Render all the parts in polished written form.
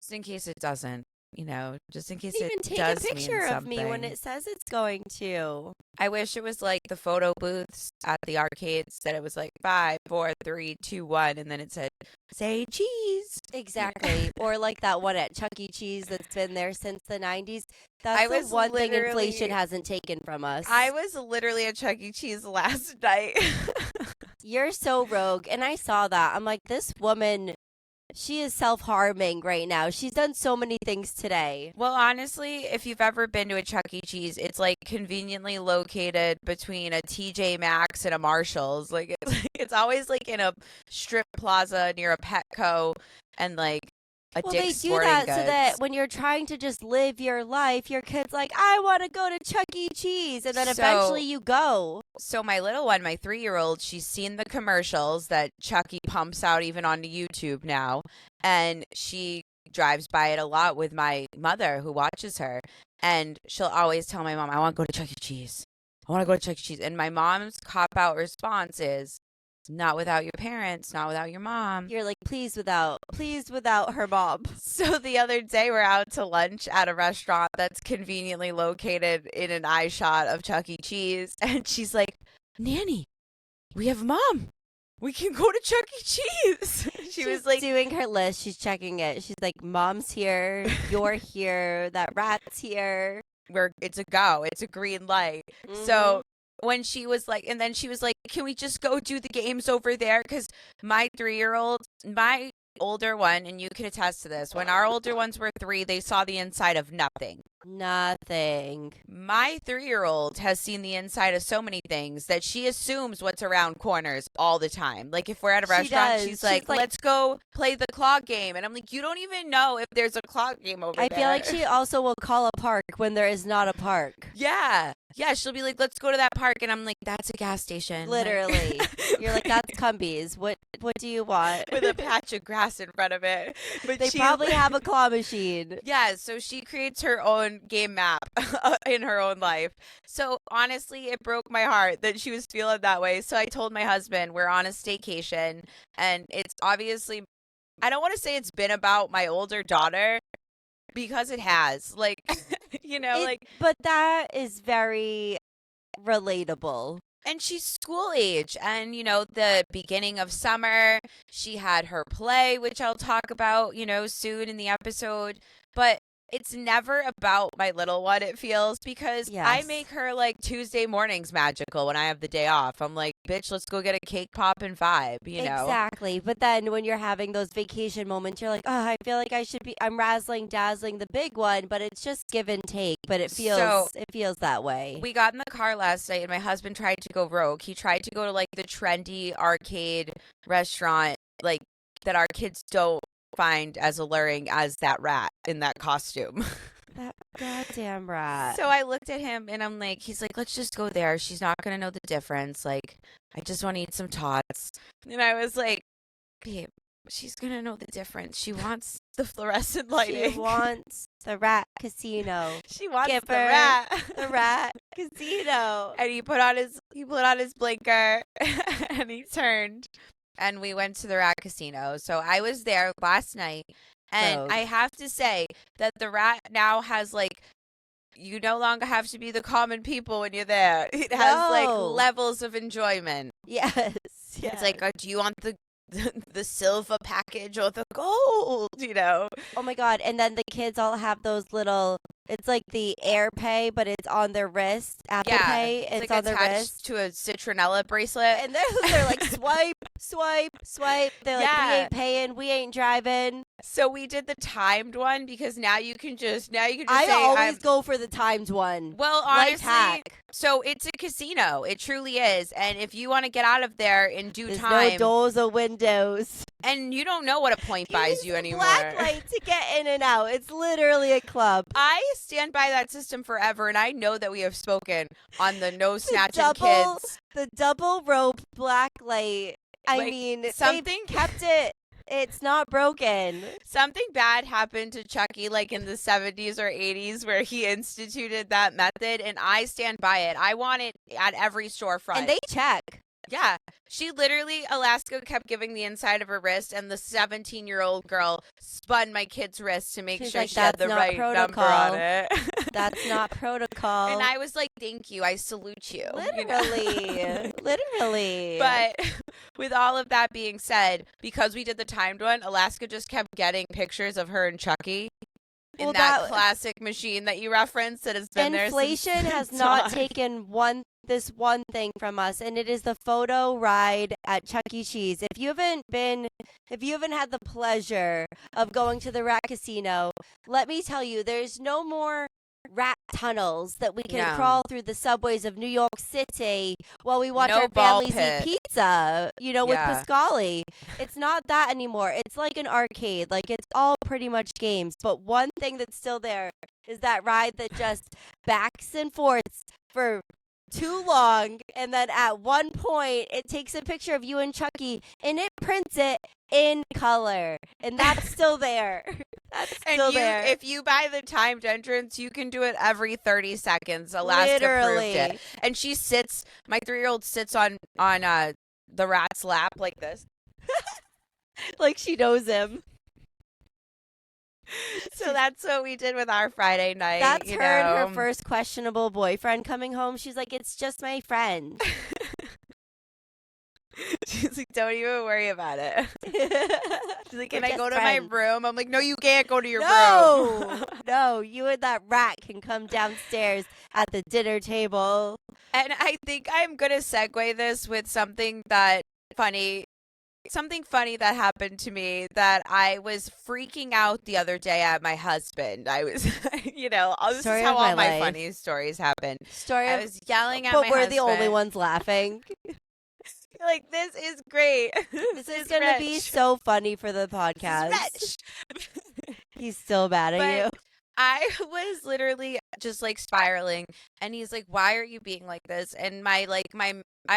Just in case it doesn't, just in case Even it take does a picture mean of me when something. it says it's going to. I wish it was like the photo booths at the arcades that it was like 5, 4, 3, 2, 1, and then it said, say cheese. Exactly. Or like that one at Chuck E. Cheese that's been there since the 90s. I That's the was one thing inflation literally- hasn't taken from us. I was literally at Chuck E. Cheese last night. You're so rogue. And I saw that. I'm like, this woman, she is self-harming right now. She's done so many things today. Well, honestly, if you've ever been to a Chuck E. Cheese, it's like conveniently located between a TJ Maxx and a Marshall's. Like it's always like in a strip plaza near a Petco and like a Well, Dick's they do Sporting that Goods. so that when you're trying to just live your life, your kid's like, I want to go to Chuck E. Cheese. And then eventually you go. So my little one, my 3-year-old, she's seen the commercials that Chucky pumps out even onto YouTube now. And she drives by it a lot with my mother who watches her. And she'll always tell my mom, I want to go to Chuck E. Cheese. I want to go to Chuck E. Cheese. And my mom's cop-out response is, not without your parents, not without your mom. You're like, please without her mom. So the other day we're out to lunch at a restaurant that's conveniently located in an eye shot of Chuck E. Cheese. And she's like, Nanny, we have mom. We can go to Chuck E. Cheese. She's was like doing her list. She's checking it. She's like, mom's here. You're here. That rat's here. It's a go. It's a green light. Mm-hmm. So when she was like, and then she was like, can we just go do the games over there? Because my 3-year-old, my older one, and you can attest to this, when our older ones were 3, they saw the inside of nothing. Nothing. My 3-year-old has seen the inside of so many things that she assumes what's around corners all the time. Like if we're at a restaurant, she's like, let's go play the clock game. And I'm like, you don't even know if there's a clock game over there. I feel like she also will call a park when there is not a park. Yeah. Yeah, she'll be like, let's go to that park. And I'm like, that's a gas station. Literally. You're like, that's Cumbies. What do you want? With a patch of grass in front of it. But they probably have a claw machine. Yeah, so she creates her own game map in her own life. So honestly, it broke my heart that she was feeling that way. So I told my husband, we're on a staycation. And it's obviously, I don't want to say it's been about my older daughter, because it has. Like, But that is very relatable. And she's school age. And, the beginning of summer, she had her play, which I'll talk about, soon in the episode. But it's never about my little one, it feels, because I make her like Tuesday mornings magical when I have the day off. I'm like, bitch, let's go get a cake pop and vibe, Exactly. But then when you're having those vacation moments, you're like, oh, I feel like I'm razzling, dazzling the big one, but it's just give and take. But it feels that way. We got in the car last night and my husband tried to go rogue. He tried to go to like the trendy arcade restaurant, like that our kids don't find as alluring as that rat in that costume. That goddamn rat. So I looked at him and I'm like, he's like, let's just go there. She's not going to know the difference. Like, I just want to eat some tots. And I was like, babe, she's going to know the difference. She wants the fluorescent lighting. She wants the rat casino. She wants the rat. The rat casino. And he put on his blinker and he turned. And we went to the Rat Casino. So I was there last night. And I have to say that the rat now has, like, you no longer have to be the common people when you're there. It has, like, levels of enjoyment. Yes. It's like, do you want the silver package or the gold, Oh, my God. And then the kids all have those little, it's like the Air Pay, but it's on their wrist. Apple Pay, it's like on their wrist. To a citronella bracelet. And they're like, swipe, swipe, swipe. They're like, we ain't paying, we ain't driving. So we did the timed one because now you can just I always go for the timed one. Well, honestly, so it's a casino. It truly is. And if you want to get out of there in due time. There's no doors or windows. And you don't know what a point buys you anymore. Black light to get in and out. It's literally a club. I stand by that system forever, and I know that we have spoken on the no snatching kids. The double rope black light. I mean, something kept it. It's not broken. Something bad happened to Chucky like in the 70s or 80s where he instituted that method, and I stand by it. I want it at every storefront. And they check. Yeah. She literally, Alaska kept giving the inside of her wrist, and the 17-year-old girl spun my kid's wrist to make She's sure like, she had the "That's not right number protocol. on it. That's not protocol." And I was like, thank you. I salute you. Literally. Literally. But with all of that being said, because we did the timed one, Alaska just kept getting pictures of her and Chucky in that classic machine that you referenced that has been there since inflation has not taken this one thing from us, and it is the photo ride at Chuck E. Cheese. If you haven't had the pleasure of going to the Rat Casino, let me tell you, there's no more rat tunnels that we can crawl through the subways of New York City while we watch our families eat pizza, with Pasquale. It's not that anymore. It's like an arcade. Like, it's all pretty much games. But one thing that's still there is that ride that just backs and forths for too long, and then at one point it takes a picture of you and Chucky and it prints it in color, and that's still there. That's still there. If you buy the timed entrance, you can do it every 30 seconds. Alaska proved it. And she sits, my 3-year-old sits on the rat's lap like this. Like she knows him. So that's what we did with our Friday night. That's her and her first questionable boyfriend coming home. She's like, "It's just my friend." She's like, "Don't even worry about it." She's like, "Can I go to my room?" I'm like, "No, you can't go to your room." No, you and that rat can come downstairs at the dinner table. And I think I'm going to segue this with something funny that happened to me, that I was freaking out the other day at my husband. I was, this is how all my funny stories happen. I was yelling at my husband. But we're the only ones laughing. Like, this is great. This is going to be so funny for the podcast. He's still mad at you. I was literally just like spiraling, and he's like, "Why are you being like this?" And I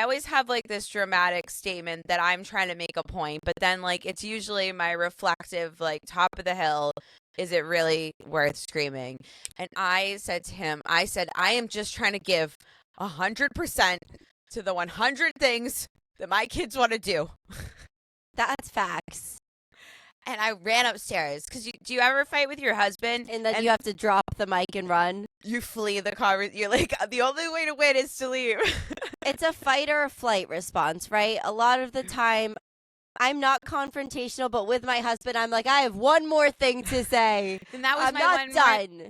always have like this dramatic statement that I'm trying to make a point, but then like it's usually my reflective, like, top of the hill. Is it really worth screaming? And I said to him, I am just trying to give 100% to the 100 things that my kids want to do. That's facts. And I ran upstairs, because do you ever fight with your husband? And then you have to drop the mic and run. You flee the car. You're like, the only way to win is to leave. It's a fight or a flight response, right? A lot of the time, I'm not confrontational, but with my husband, I'm like, I have one more thing to say. And that was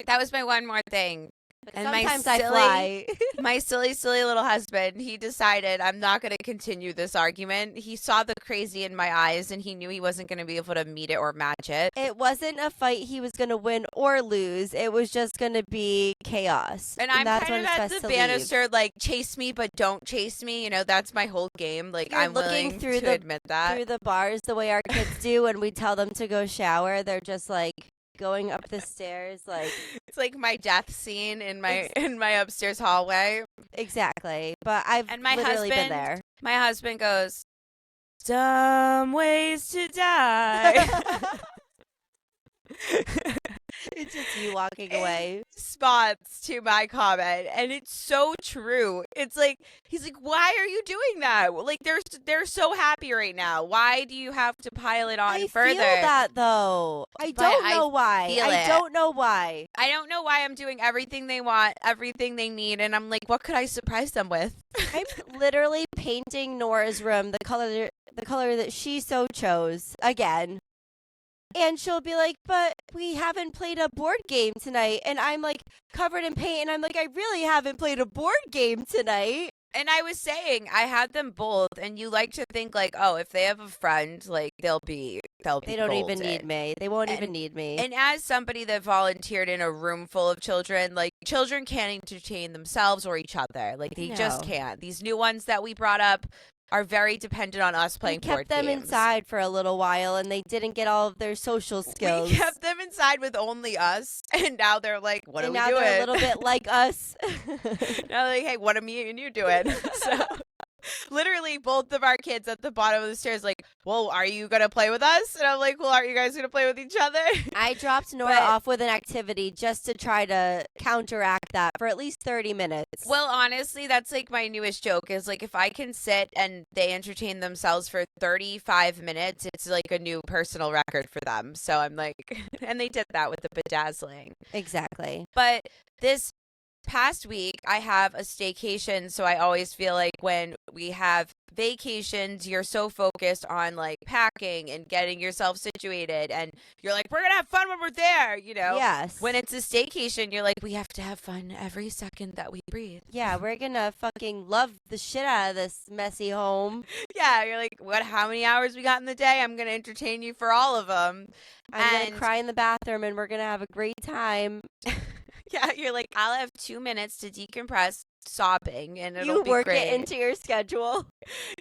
that was my one more thing. And sometimes I fly. My silly little husband, he decided, I'm not going to continue this argument. He saw the crazy in my eyes, and he knew he wasn't going to be able to meet it or match it. It wasn't a fight he was going to win or lose. It was just going to be chaos. And I'm kind of at the banister, like, chase me, but don't chase me. That's my whole game. Like, I'm willing to admit that. Through the bars the way our kids do when we tell them to go shower. They're just like going up the stairs, like it's like my death scene in my upstairs hallway. Exactly. But I've literally been there. My husband goes, "Some ways to die." It's just you walking away. Spots to my comment, and it's so true. It's like, he's like, "Why are you doing that? Like, they're so happy right now. Why do you have to pile it on further?" I feel that, though. I don't know why. I don't know why. I don't know why I'm doing everything they want, everything they need, and I'm like, what could I surprise them with? I'm literally painting Nora's room the color that she so chose again. And she'll be like, "But we haven't played a board game tonight." And I'm like, covered in paint. And I'm like, "I really haven't played a board game tonight." And I was saying, I had them both. And you like to think, like, oh, if they have a friend, like, they'll be They don't even need me. They won't even need me. And as somebody that volunteered in a room full of children, like, children can't entertain themselves or each other. Like, they just can't. These new ones that we brought up are very dependent on us playing board games. We kept them inside for a little while, and they didn't get all of their social skills. We kept them inside with only us, and now they're like, what are we doing? And now they're a little bit like us. Now they're like, hey, what are me and you doing? So literally both of our kids at the bottom of the stairs like, well, are you going to play with us? And I'm like, well, aren't you guys going to play with each other? I dropped Nora off with an activity just to try to counteract that for at least 30 minutes. Well, honestly, that's like my newest joke is like if I can sit and they entertain themselves for 35 minutes, it's like a new personal record for them. So I'm like, and they did that with the bedazzling. Exactly. But this past week, I have a staycation. So I always feel like when we have vacations, you're so focused on like packing and getting yourself situated. And you're like, we're going to have fun when we're there, you know? Yes. When it's a staycation, you're like, we have to have fun every second that we breathe. Yeah, we're going to fucking love the shit out of this messy home. Yeah, you're like, what? How many hours we got in the day? I'm going to entertain you for all of them. I'm going to cry in the bathroom and we're going to have a great time. Yeah, you're like, I'll have 2 minutes to decompress sobbing and it'll be great. You work it into your schedule.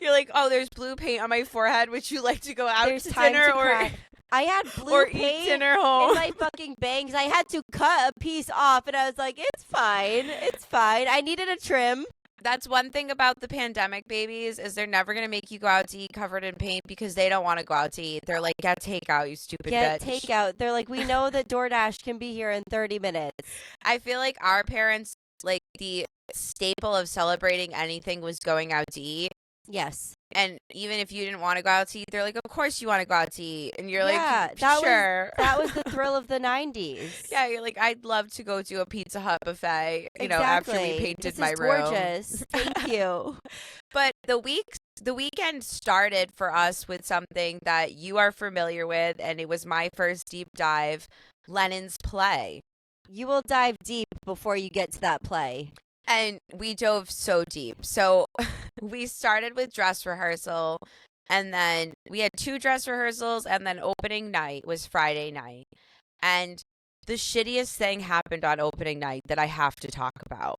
You're like, oh, there's blue paint on my forehead. Would you like to go out there's to time dinner to cry. I had blue paint eat dinner home in my fucking bangs. I had to cut a piece off and I was like, it's fine. It's fine. I needed a trim. That's one thing about the pandemic babies is they're never going to make you go out to eat covered in paint because they don't want to go out to eat. They're like, get takeout, you stupid bitch. Get takeout. They're like, we know that DoorDash can be here in 30 minutes. I feel like our parents, like the staple of celebrating anything was going out to eat. Yes. And even if you didn't want to go out to eat, they're like, of course you want to go out to eat. And you're yeah, like, that sure. That was the thrill of the 90s. Yeah, you're like, I'd love to go to a Pizza Hut buffet, you know, exactly. after we painted this my is room. Gorgeous. Thank you. But the weekend started for us with something that you are familiar with, and it was my first deep dive, Lennon's play. You will dive deep before you get to that play. And we dove so deep. So we started with dress rehearsal, and then we had 2 dress rehearsals, and then opening night was Friday night. And the shittiest thing happened on opening night that I have to talk about.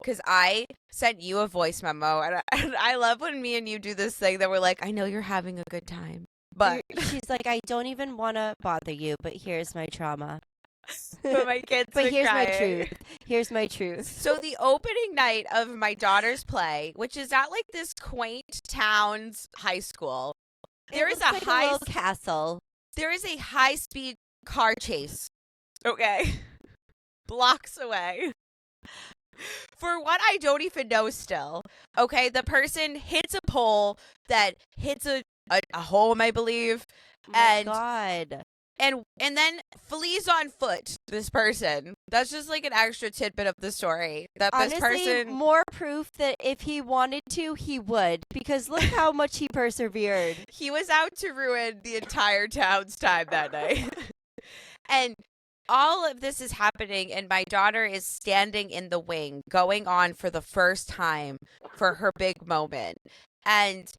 Because I sent you a voice memo, and I love when me and you do this thing that we're like, I know you're having a good time. But she's like, I don't even want to bother you, but here's my trauma. But my kids but are here's crying. my truth. Here's my truth. So the opening night of my daughter's play, which is at like this quaint town's high school, there is a little castle. There is a high-speed car chase. Okay. Blocks away. For what I don't even know still. Okay, the person hits a pole that hits a home, I believe. Oh my God. And then flees on foot, this person. That's just like an extra tidbit of the story. That Honestly, this person, more proof that if he wanted to, he would. Because look how much he persevered. He was out to ruin the entire town's time that night. And all of this is happening, and my daughter is standing in the wing, going on for the first time for her big moment. And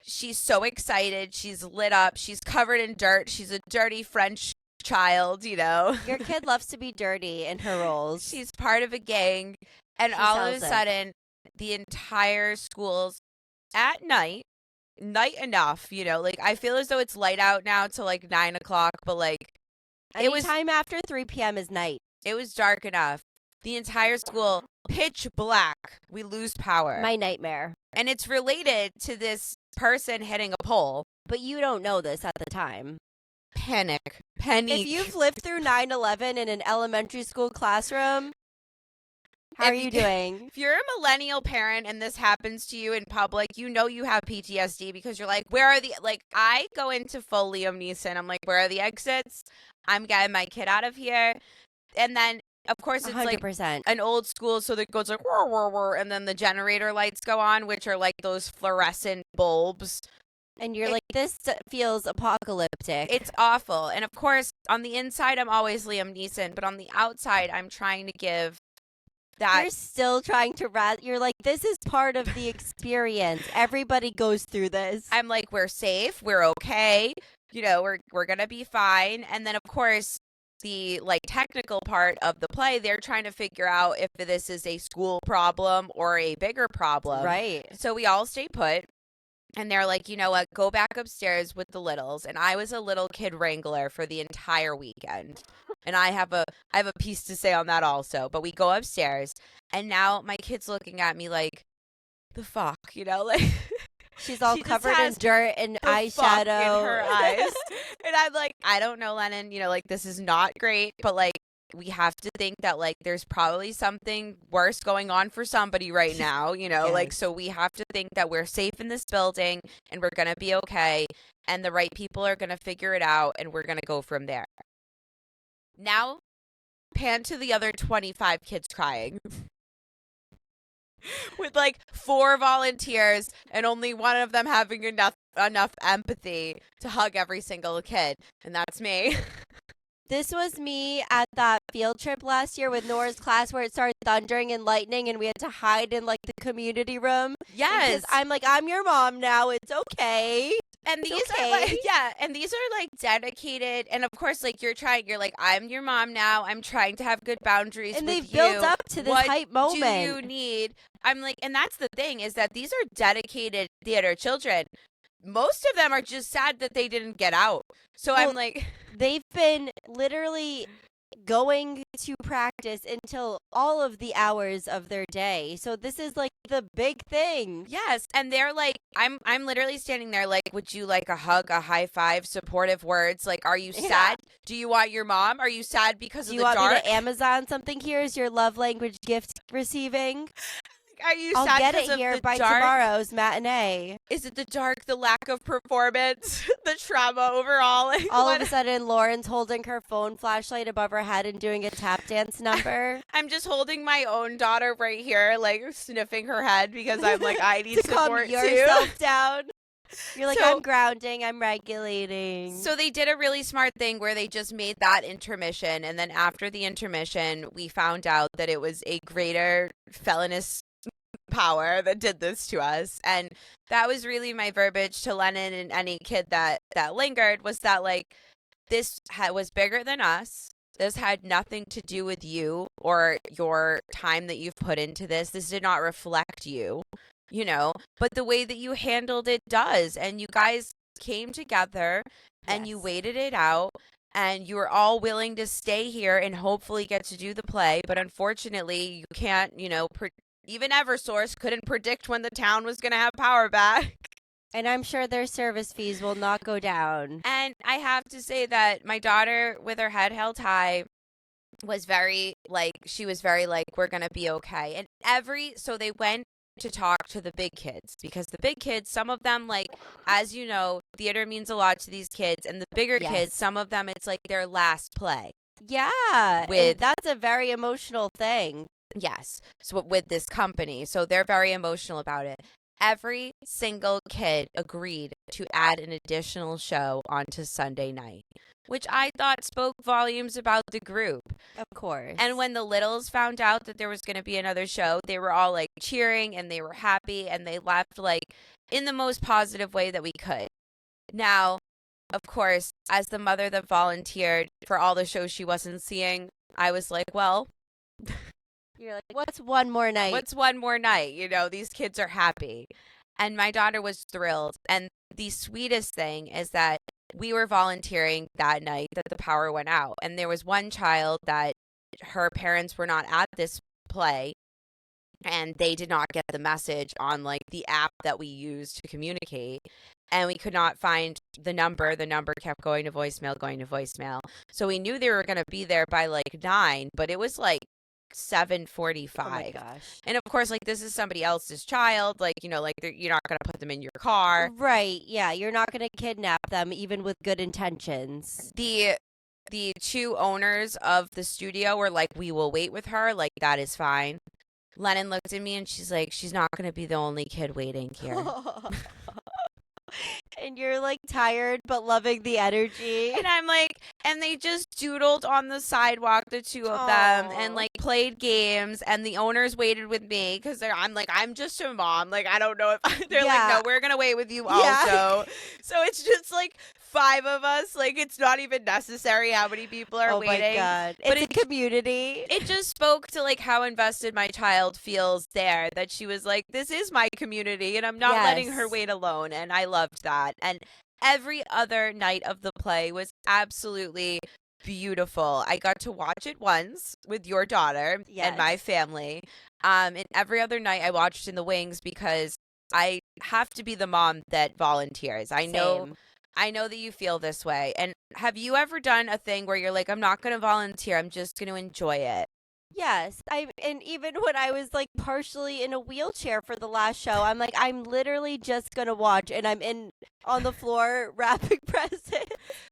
she's so excited. She's lit up. She's covered in dirt. She's a dirty French child, you know. Your kid loves to be dirty in her roles. She's part of a gang. And all of a sudden, the entire school's at night enough, you know. Like, I feel as though it's light out now till like 9 o'clock, but like, Anytime after 3 p.m. is night. It was dark enough. The entire school, pitch black. We lose power. My nightmare. And it's related to this person hitting a pole. But you don't know this at the time. Panic. If you've lived through 9/11 in an elementary school classroom, how are you doing? If you're a millennial parent and this happens to you in public, you know you have PTSD because you're like, where are the, like, I go into full Liam Neeson. I'm like, where are the exits? I'm getting my kid out of here. And then, of course, it's 100%. like an old school, so it goes like, whir, whir, whir, and then the generator lights go on, which are like those fluorescent bulbs. And you're like, this feels apocalyptic. It's awful. And of course, on the inside, I'm always Liam Neeson, but on the outside, I'm trying to give that. You're still trying to you're like, this is part of the experience. Everybody goes through this. I'm like, we're safe. We're okay. You know, we're going to be fine. And then, of course, the like technical part of the play, they're trying to figure out if this is a school problem or a bigger problem. Right. So we all stay put. And they're like, you know what, go back upstairs with the littles. And I was a little kid wrangler for the entire weekend. And I have a piece to say on that also. But we go upstairs, and now my kid's looking at me like, the fuck, you know? Like, She's all She just covered in has dirt and the fuck eyeshadow in her eyes. And I'm like, I don't know, Lennon, like this is not great, but like we have to think that like there's probably something worse going on for somebody right now, like Yes. so we have to think that we're safe in this building and we're going to be okay and the right people are going to figure it out and we're going to go from there. Now, pan to the other 25 kids crying. With like 4 volunteers and only one of them having enough empathy to hug every single kid, and that's me. This was me at that field trip last year with Nora's class where it started thundering and lightning and we had to hide in like the community room. Yes. I'm like, I'm your mom now. It's okay. And these okay. are like, and these are like dedicated. And of course, like you're like, I'm your mom now. I'm trying to have good boundaries and with they've you. built up to this hype moment. What do you need? I'm like, and that's the thing is that these are dedicated theater children. Most of them are just sad that they didn't get out. So I'm like, they've been literally going to practice until all of the hours of their day. So this is like the big thing. Yes, and they're like, I'm literally standing there like, would you like a hug, a high five, supportive words? Like, are you sad? Do you want your mom? Are you sad because of the dark? Do you want me to Amazon something? Here's your love language gift receiving. Are you I'll sad get because it of here the by dark? tomorrow's matinee. Is it the dark, the lack of performance, the trauma overall? Like, all of a sudden, Lauren's holding her phone flashlight above her head and doing a tap dance number. I'm just holding my own daughter right here, like sniffing her head because I'm like, I need support calm yourself too. down. You're like, So- I'm grounding, I'm regulating. So they did a really smart thing where they just made that intermission, and then after the intermission, we found out that it was a greater felonious power that did this to us. And that was really my verbiage to Lennon and any kid that lingered, was that like this was bigger than us. This had nothing to do with you or your time that you've put into this. This did not reflect you, but the way that you handled it does. And you guys came together and you waited it out. And you were all willing to stay here and hopefully get to do the play. But unfortunately, you can't, even Eversource couldn't predict when the town was going to have power back. And I'm sure their service fees will not go down. And I have to say that my daughter, with her head held high, was very like, we're going to be okay. And so they went to talk to the big kids, because the big kids, some of them, like, as you know, theater means a lot to these kids. And the bigger kids, some of them, it's like their last play. Yeah. That's a very emotional thing. Yes. So with this company. So they're very emotional about it. Every single kid agreed to add an additional show onto Sunday night, which I thought spoke volumes about the group. Of course. And when the littles found out that there was going to be another show, they were all like cheering and they were happy and they left like in the most positive way that we could. Now, of course, as the mother that volunteered for all the shows she wasn't seeing, I was like, well, you're like, what's one more night? What's one more night? These kids are happy. And my daughter was thrilled. And the sweetest thing is that we were volunteering that night that the power went out. And there was one child that her parents were not at this play, and they did not get the message on like the app that we use to communicate. And we could not find the number. The number kept going to voicemail. So we knew they were going to be there by like 9, but it was like 7:45. Oh my gosh. And of course, like, this is somebody else's child, like, you're not going to put them in your car. Right. Yeah, you're not going to kidnap them even with good intentions. The 2 owners of the studio were like, we will wait with her, like, that is fine. Lennon looked at me and she's like, she's not going to be the only kid waiting here. And you're like tired but loving the energy. And I'm like, and they just doodled on the sidewalk, the 2 of them, and like played games. And the owners waited with me because I'm like, I'm just a mom. Like, I don't know if they're like, no, we're gonna wait with you also. So it's just like 5 of us. Like, it's not even necessary how many people are waiting. Oh my God. But it's a community. It just spoke to like how invested my child feels there, that she was like, this is my community and I'm not letting her wait alone. And I loved that. And every other night of the play was absolutely beautiful. I got to watch it once with your daughter and my family. And every other night I watched in the wings because I have to be the mom that volunteers. I know Same. that you feel this way. And have you ever done a thing where you're like, I'm not going to volunteer, I'm just going to enjoy it? Yes, and even when I was like partially in a wheelchair for the last show, I'm like, I'm literally just gonna watch, and I'm in on the floor wrapping presents.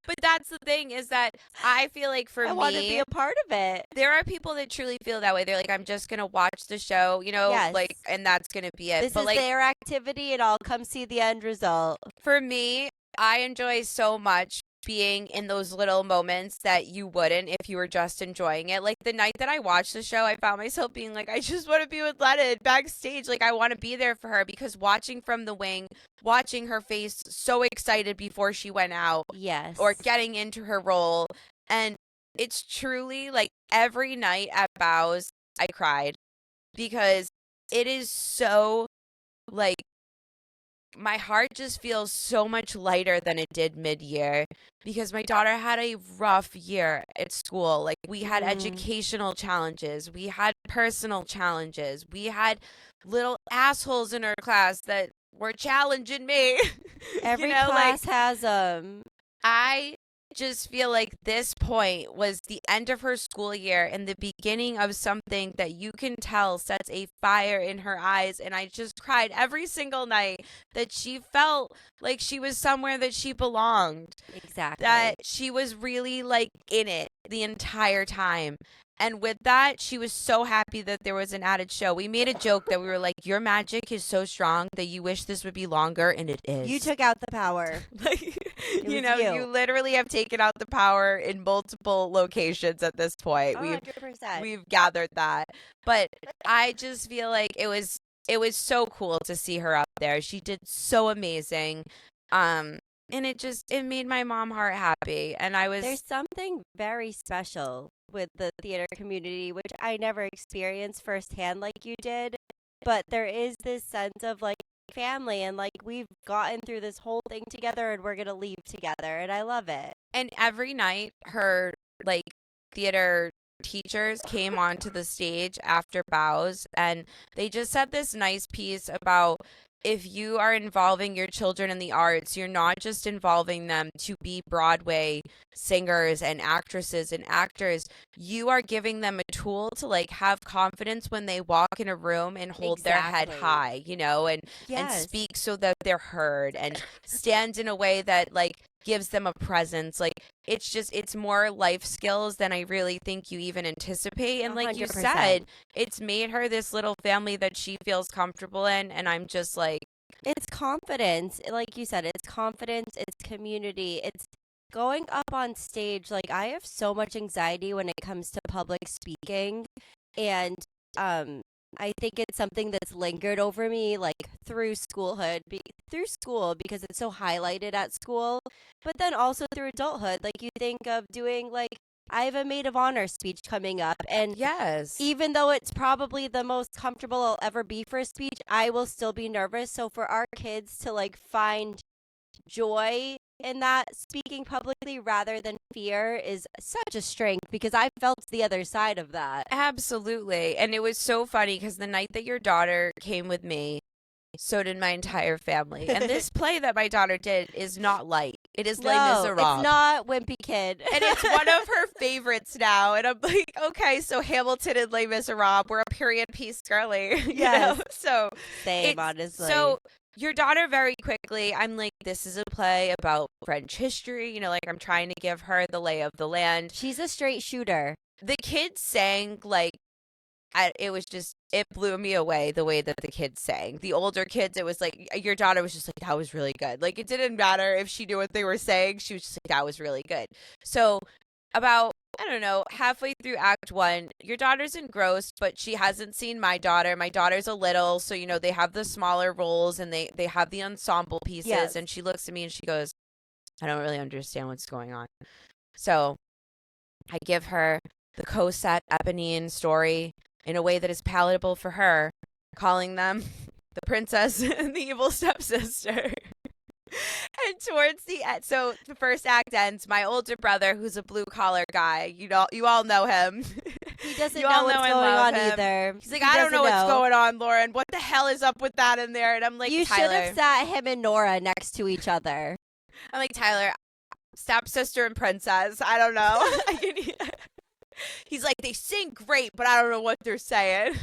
But that's the thing, is that I feel like for I want to be me, a part of it. there are people that truly feel that way. They're like, I'm just going to watch the show, Yes. like, and that's going to be it. This But is like, their activity, and I'll come see the end result. for me, I enjoy so much being in those little moments that you wouldn't if you were just enjoying it. Like the night that I watched the show, I found myself being like, I just want to be with Lennon backstage. Like I want to be there for her, because watching from the wing, watching her face so excited before she went out Yes. or getting into her role. And it's truly like every night at Bows, I cried, because it is so like, my heart just feels so much lighter than it did mid-year, because my daughter had a rough year at school. Like we had educational challenges, we had personal challenges, we had little assholes in her class that were challenging me. Every class has I just feel like this point was the end of her school year and the beginning of something that you can tell sets a fire in her eyes. And I just cried every single night that she felt like she was somewhere that she belonged. Exactly. That she was really like in it the entire time. And with that, she was so happy that there was an added show. We made a joke that we were like, your magic is so strong that you wish this would be longer, and it is. You took out the power. Like, you literally have taken out the power in multiple locations at this point. 100%. We've gathered that. But I just feel like it was so cool to see her up there. She did so amazing. And it made my mom heart happy. And There's something very special with the theater community, which I never experienced firsthand like you did. But there is this sense of like family, and like we've gotten through this whole thing together, and we're going to leave together. And I love it. And every night her like theater teachers came onto the stage after Bows, and they just said this nice piece about, if you are involving your children in the arts, you're not just involving them to be Broadway singers and actresses and actors. You are giving them a tool to like have confidence when they walk in a room and hold their head high, and speak so that they're heard, and stand in a way that like gives them a presence. Like it's more life skills than I really think you even anticipate. And like 100%. You said, it's made her this little family that she feels comfortable in. And I'm just like, it's confidence. Like you said, it's confidence, it's community, it's going up on stage. Like I have so much anxiety when it comes to public speaking, and I think it's something that's lingered over me like through school because it's so highlighted at school, but then also through adulthood. Like you think of doing like, I have a maid of honor speech coming up, and yes, even though it's probably the most comfortable I'll ever be for a speech, I will still be nervous. So for our kids to like find joy in that, speaking publicly rather than fear, is such a strength, because I felt the other side of that. Absolutely. And it was so funny because the night that your daughter came with me, so did my entire family. And this play that my daughter did is not light. It is Les Miserables. It's not Wimpy Kid. And it's one of her favorites now. And I'm like, okay, so Hamilton and Les Miserables were a period piece girly. Yes. So same, honestly. So your daughter, very quickly, I'm like, this is a play about French history. Like I'm trying to give her the lay of the land. She's a straight shooter. The kids sang like, it blew me away the way that the kids sang. The older kids, it was like, your daughter was just like, that was really good. Like it didn't matter if she knew what they were saying. She was just like, that was really good. So about, I don't know, halfway through Act 1, your daughter's engrossed, but she hasn't seen my daughter. My daughter's a little, so, they have the smaller roles and they have the ensemble pieces. Yes. And she looks at me and she goes, I don't really understand what's going on. So I give her the Cosette Eponine story in a way that is palatable for her, calling them the princess and the evil stepsister. And towards the end, so the first act ends, my older brother, who's a blue-collar guy, you all know him. He doesn't know what's going on either. He's like, I don't know what's going on, Lauren. What the hell hell is up with that in there? And I'm like, you Tyler. should have sat him and Nora next to each other. I'm like, Tyler, stepsister and princess. I don't know. He's like, they sing great, but I don't know what they're saying.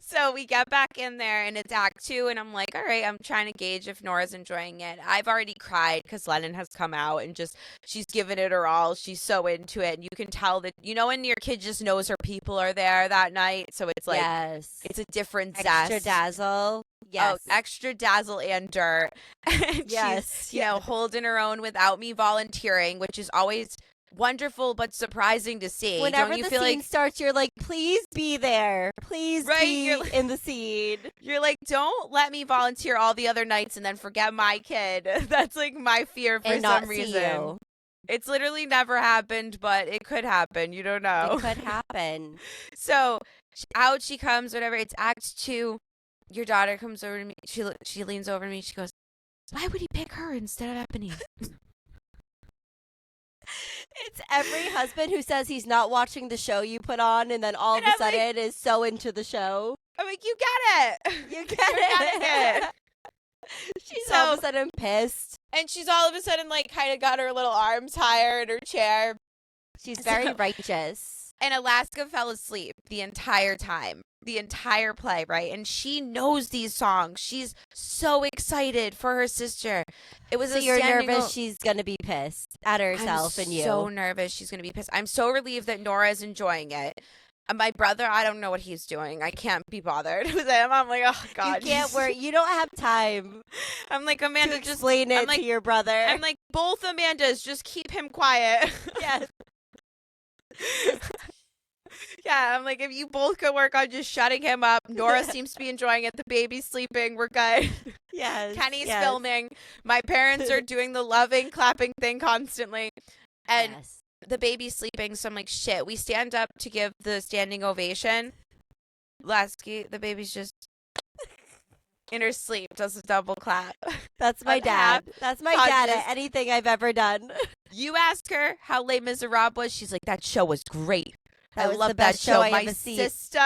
So we get back in there, and it's Act 2, and I'm like, all right, I'm trying to gauge if Nora's enjoying it. I've already cried because Lennon has come out, and just, she's given it her all. She's so into it, and you can tell that, when your kid just knows her people are there that night, so it's like, yes. It's a different extra zest. dazzle. Yes. Oh, extra dazzle and dirt. And yes. she's, holding her own without me volunteering, which is always wonderful but surprising to see. Whenever Don't you the feel scene like starts, you're like, please be there. Please be in the scene. You're like, don't let me volunteer all the other nights and then forget my kid. That's like my fear for some reason. It's literally never happened, but it could happen. You don't know. It could happen. So out she comes, whatever. It's Act 2. Your daughter comes over to me. She leans over to me. She goes, why would he pick her instead of Ebony? It's every husband who says he's not watching the show you put on, and then all of a sudden is so into the show. I'm like, you get it. You get it. She's all of a sudden pissed. And she's all of a sudden, like, kind of got her little arms higher in her chair. She's very righteous. And Alaska fell asleep the entire time. The entire play, right? And she knows these songs. She's so excited for her sister. It was so you're nervous she's going to be pissed at herself and you. I'm so nervous she's going to be pissed. I'm so relieved that Nora is enjoying it. My brother, I don't know what he's doing. I can't be bothered with him. I'm like, oh, God. You can't worry. You don't have time. I'm like, Amanda, to explain it to your brother. I'm like, both Amandas, just keep him quiet. Yes. Yeah, I'm like, if you both could work on just shutting him up. Nora seems to be enjoying it. The baby's sleeping. We're good. Yes. Kenny's filming. My parents are doing the loving, clapping thing constantly. And the baby's sleeping. So I'm like, shit. We stand up to give the standing ovation. Lasky, the baby's just in her sleep, does a double clap. That's my dad. That's my dad at anything I've ever done. You ask her how Les Miserables was. She's like, that show was great. I love that show. My sister.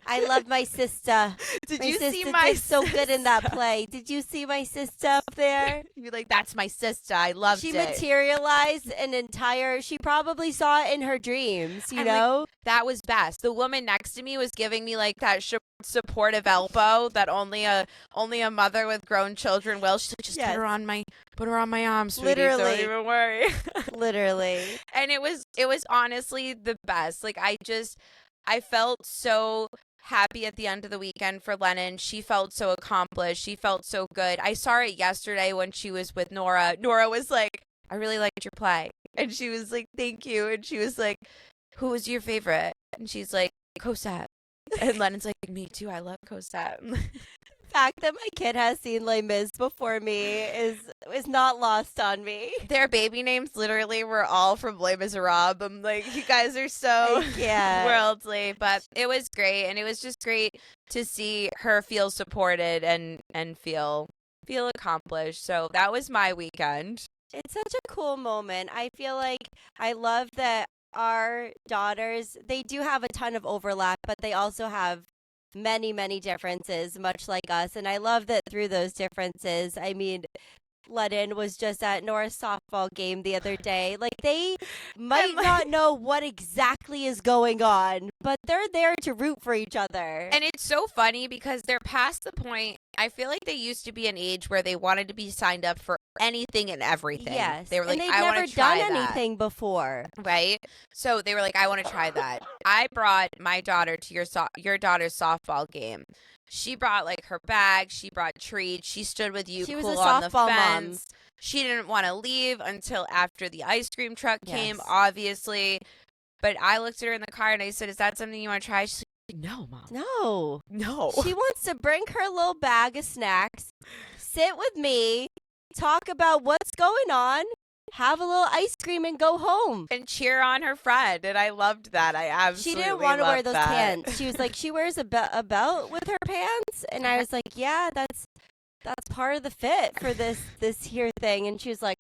I love my sister. Did you see my sister? So good in that play. Did you see my sister up there? You're like, that's my sister. I loved it. She materialized an entire. She probably saw it in her dreams. You know, like, that was best. The woman next to me was giving me like that supportive elbow that only a mother with grown children will. She's like, just put her on my arm, sweetie. Literally, don't even worry. Literally. And it was honestly the best. Like I felt so happy at the end of the weekend for Lennon. She felt so accomplished. She felt so good. I saw it yesterday when she was with Nora. Nora was like, I really liked your play. And she was like, thank you. And she was like, who was your favorite? And she's like, Cosette. And Lennon's like, me too. I love Cosette. The fact that my kid has seen Les Mis before me is not lost on me. Their baby names literally were all from Les Miserables. I'm like, you guys are so worldly. But it was great, and it was just great to see her feel supported and feel accomplished. So that was my weekend. It's such a cool moment. I feel like I love that our daughters, they do have a ton of overlap, but they also have many, many differences, much like us. And I love that through those differences, I mean, Lennon was just at Nora's softball game the other day. Like, they might not know what exactly is going on, but they're there to root for each other. And it's so funny because they're past the point. I feel like they used to be an age where they wanted to be signed up for anything and everything. Yes. They were like, and I want to try that. never done anything before. Right? So they were like, I want to try that. I brought my daughter to your daughter's softball game. She brought like her bag. She brought treats. She stood with you cool on the fence. Mom. She didn't want to leave until after the ice cream truck came, obviously. But I looked at her in the car and I said, is that something you want to try? She's like, no, Mom. No. She wants to bring her little bag of snacks, sit with me, talk about what's going on, have a little ice cream, and go home. And cheer on her friend. And I loved that. I absolutely She didn't want to wear those that. pants. She was like, she wears a belt with her pants. And I was like, yeah, that's part of the fit for this here thing. And she was like,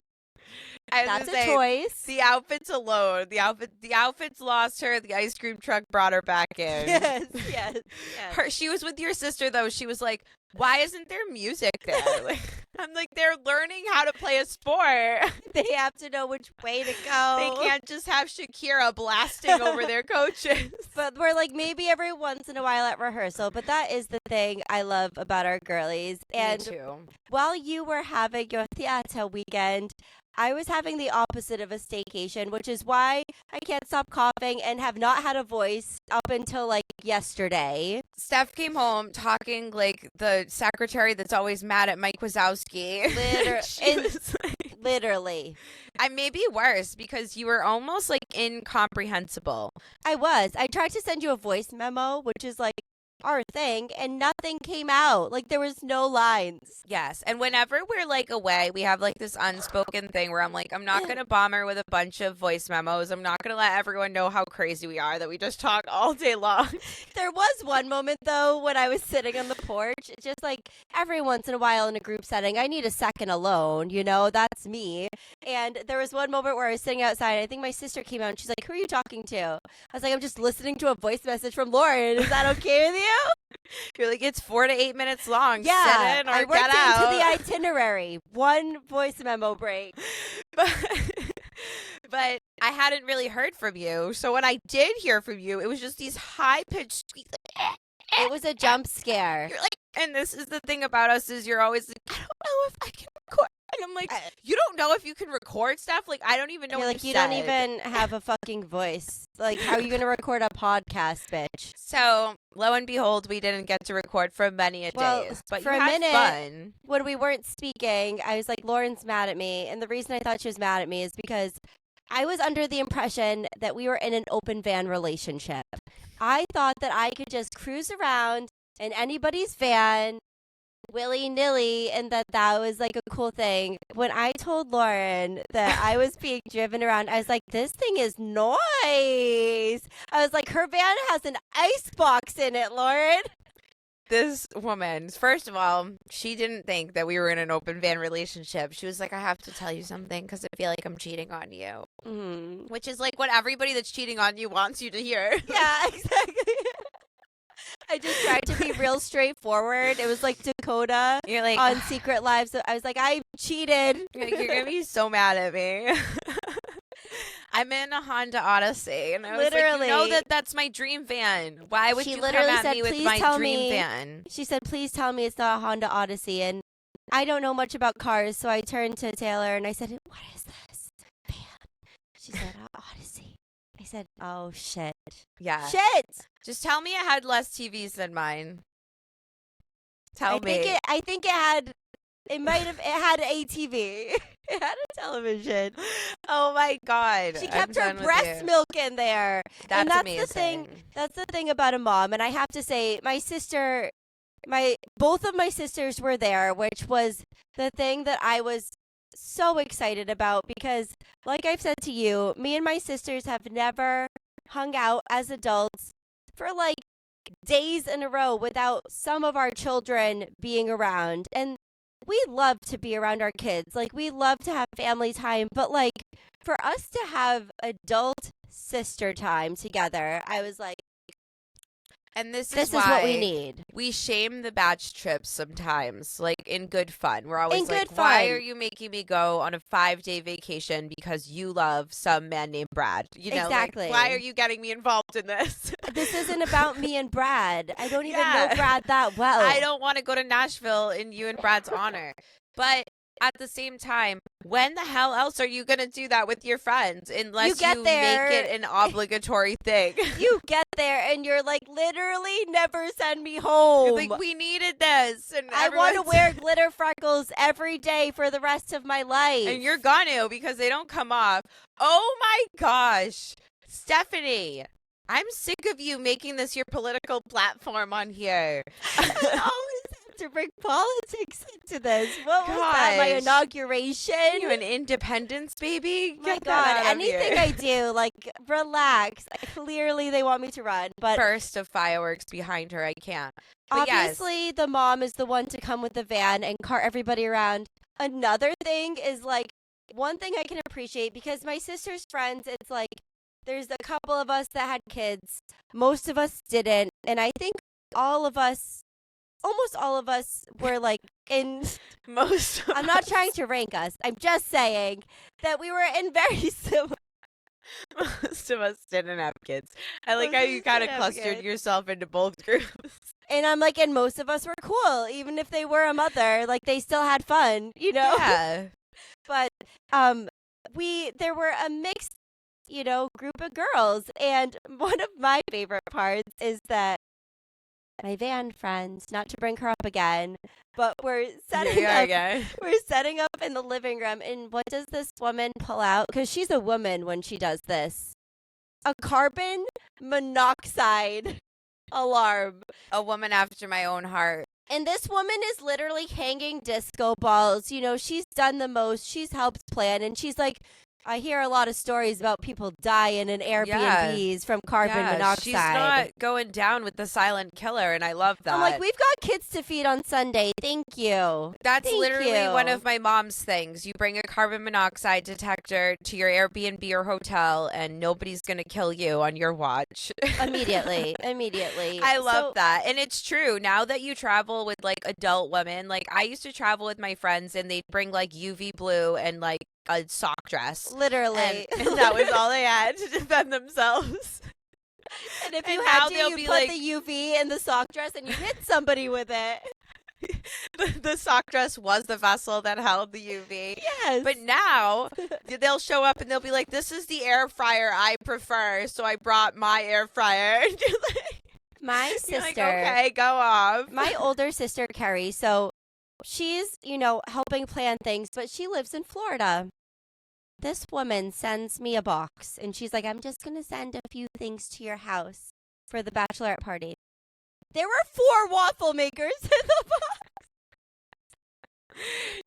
That's a choice. The outfits alone, the outfits lost her. The ice cream truck brought her back in. Yes. She was with your sister though. She was like, "Why isn't there music there?" I'm like, they're learning how to play a sport. They have to know which way to go. They can't just have Shakira blasting over their coaches. But we're like, maybe every once in a while at rehearsal. But that is the thing I love about our girlies. And Me too. while you were having your theater weekend, I was having the opposite of a staycation, which is why I can't stop coughing and have not had a voice up until like yesterday. Steph came home talking like the secretary that's always mad at Mike Wazowski. Literally. I may be worse because you were almost like incomprehensible. I was. I tried to send you a voice memo, which is like our thing, and nothing came out. Like there was no lines. Yes. And whenever we're like away, we have like this unspoken thing where I'm like, I'm not going to bomb her with a bunch of voice memos. I'm not going to let everyone know how crazy we are, that we just talk all day long. There was one moment though when I was sitting on the porch, just like every once in a while in a group setting, I need a second alone, that's me. And there was one moment where I was sitting outside. I think my sister came out and she's like, "Who are you talking to?" I was like, "I'm just listening to a voice message from Lauren. Is that okay with you?" You're like, it's 4 to 8 minutes long. Yeah, Sit in or I get worked out. into the itinerary. One voice memo break. But I hadn't really heard from you. So when I did hear from you, it was just these high-pitched squeaks. It was a jump scare. You're like, and this is the thing about us is you're always like, I don't know if I can record. And I'm like, you don't know if you can record stuff? Like, I don't even know You're what like, you you said. don't even have a fucking voice. Like, how are you going to record a podcast, bitch? So, lo and behold, we didn't get to record for many a days. But for you a had minute, fun. When we weren't speaking, I was like, Lauren's mad at me. And the reason I thought she was mad at me is because I was under the impression that we were in an open van relationship. I thought that I could just cruise around in anybody's van willy-nilly and that was like a cool thing. When I told Lauren that I was being driven around, I was like, this thing is noise. I was like, her van has an ice box in it, Lauren. This woman, first of all, she didn't think that we were in an open van relationship. She was like, I have to tell you something because I feel like I'm cheating on you. Mm-hmm. Which is like what everybody that's cheating on you wants you to hear. Yeah, exactly. I just tried to be real straightforward. It was like Dakota You're like, on Secret Lives. I was like, I cheated. you're going to be so mad at me. I'm in a Honda Odyssey. And I was Literally. like, you know that's my dream van. Why would She you come literally at said, me with "Please my tell dream me." van? She said, please tell me it's not a Honda Odyssey. And I don't know much about cars, so I turned to Taylor and I said, what is this van? She said, Odyssey. I said, oh, shit. Yeah. Shit! Just tell me it had less TVs than mine. Tell me. I think it had a TV. It had a television. Oh my God. She kept her breast milk in there. That's and that's amazing. the thing. That's the thing about a mom. And I have to say, both of my sisters were there, which was the thing that I was so excited about because, like I've said to you, me and my sisters have never hung out as adults for like days in a row without some of our children being around. And we love to be around our kids. Like, we love to have family time, but like for us to have adult sister time together, I was like, and this is why what we need. We shame the batch trips sometimes, like in good fun. We're always In like, good why fun. are you making me go on a 5-day vacation because you love some man named Brad? You know, Exactly. Like, why are you getting me involved in this? This isn't about me and Brad. I don't even Yeah. know Brad that well. I don't want to go to Nashville in you and Brad's honor. But at the same time, when the hell else are you going to do that with your friends unless you make it an obligatory thing? You get there and you're like, literally never send me home. You're like, we needed this. And I want to wear glitter freckles every day for the rest of my life. And you're gonna because they don't come off. Oh my gosh. Stephanie, I'm sick of you making this your political platform on here. always have to bring politics into this. What was that? My Gosh. inauguration? You an independence baby? My Get that God, out of anything here. I do, like, relax. Clearly, they want me to run, but Burst of fireworks behind her. I can't. But obviously, the mom is the one to come with the van and cart everybody around. Another thing is, like, one thing I can appreciate, because my sister's friends, it's like there's a couple of us that had kids. Most of us didn't. And I think almost all of us were like in Most of I'm not us. trying to rank us. I'm just saying that we were in very similar. Most of us didn't have kids. I like Most how of you us kind of didn't have clustered kids. yourself into both groups. And I'm like, and most of us were cool, even if they were a mother. Like, they still had fun, you know? Yeah. But there were a mixed, group of girls. And one of my favorite parts is that my van friends, not to bring her up again, but Here we are again. we're setting up in the living room. And what does this woman pull out? Because she's a woman when she does this. A carbon monoxide alarm. A woman after my own heart. And this woman is literally hanging disco balls. You know, she's done the most. She's helped plan. And she's like, I hear a lot of stories about people dying in Airbnbs from carbon monoxide. She's not going down with the silent killer, and I love that. I'm like, we've got kids to feed on Sunday. Thank you. That's Thank literally you. one of my mom's things. You bring a carbon monoxide detector to your Airbnb or hotel, and nobody's going to kill you on your watch. Immediately. I love that. And it's true. Now that you travel with like adult women, like I used to travel with my friends, and they'd bring like UV blue and like a sock dress. Literally. And that was all they had to defend themselves. And if you And had now to, they'll you be put like- the UV in the sock dress and you hit somebody with it. The sock dress was the vessel that held the UV. Yes. But now they'll show up and they'll be like, this is the air fryer I prefer, so I brought my air fryer. And you're like, my you're sister, like, okay, go off. my older sister, Carrie, so she's, helping plan things, but she lives in Florida. This woman sends me a box, and she's like, I'm just going to send a few things to your house for the bachelorette party. There were 4 waffle makers in the box.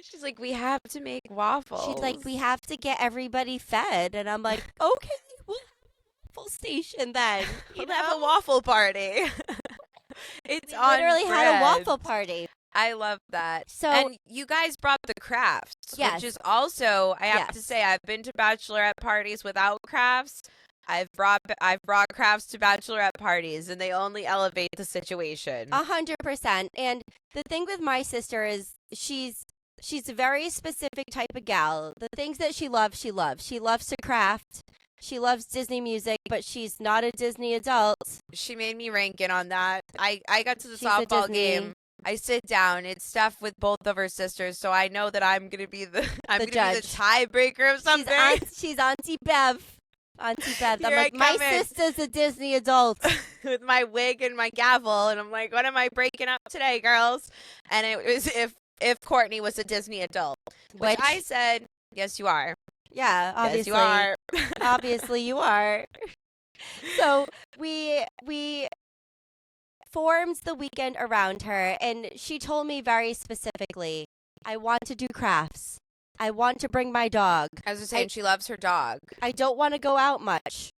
She's like, we have to make waffles. She's like, we have to get everybody fed. And I'm like, okay, we'll have a waffle station then. We'll have a waffle party. It's We literally on had a brand. waffle party. I love that. So, and you guys brought the crafts, Yes. which is also, I have to Yes. say, I've been to bachelorette parties without crafts. I've brought crafts to bachelorette parties, and they only elevate the situation. 100%. And the thing with my sister is she's a very specific type of gal. The things that she loves, she loves. She loves to craft. She loves Disney music, but she's not a Disney adult. She made me rank in on that. I got to the She's a softball Disney- game. I sit down. It's Steph with both of her sisters, so I know that I'm gonna be the judge. tiebreaker of something. She's Auntie Bev. Auntie Bev. I'm Here like, I my come in. sister's a Disney adult. With my wig and my gavel, and I'm like, what am I breaking up today, girls? And it was if Courtney was a Disney adult, which I said, yes, you are. Yeah, obviously. Yes, you are. Obviously you are. So we formed the weekend around her, and she told me very specifically, I want to do crafts. I want to bring my dog. As I was saying, she loves her dog. I don't want to go out much.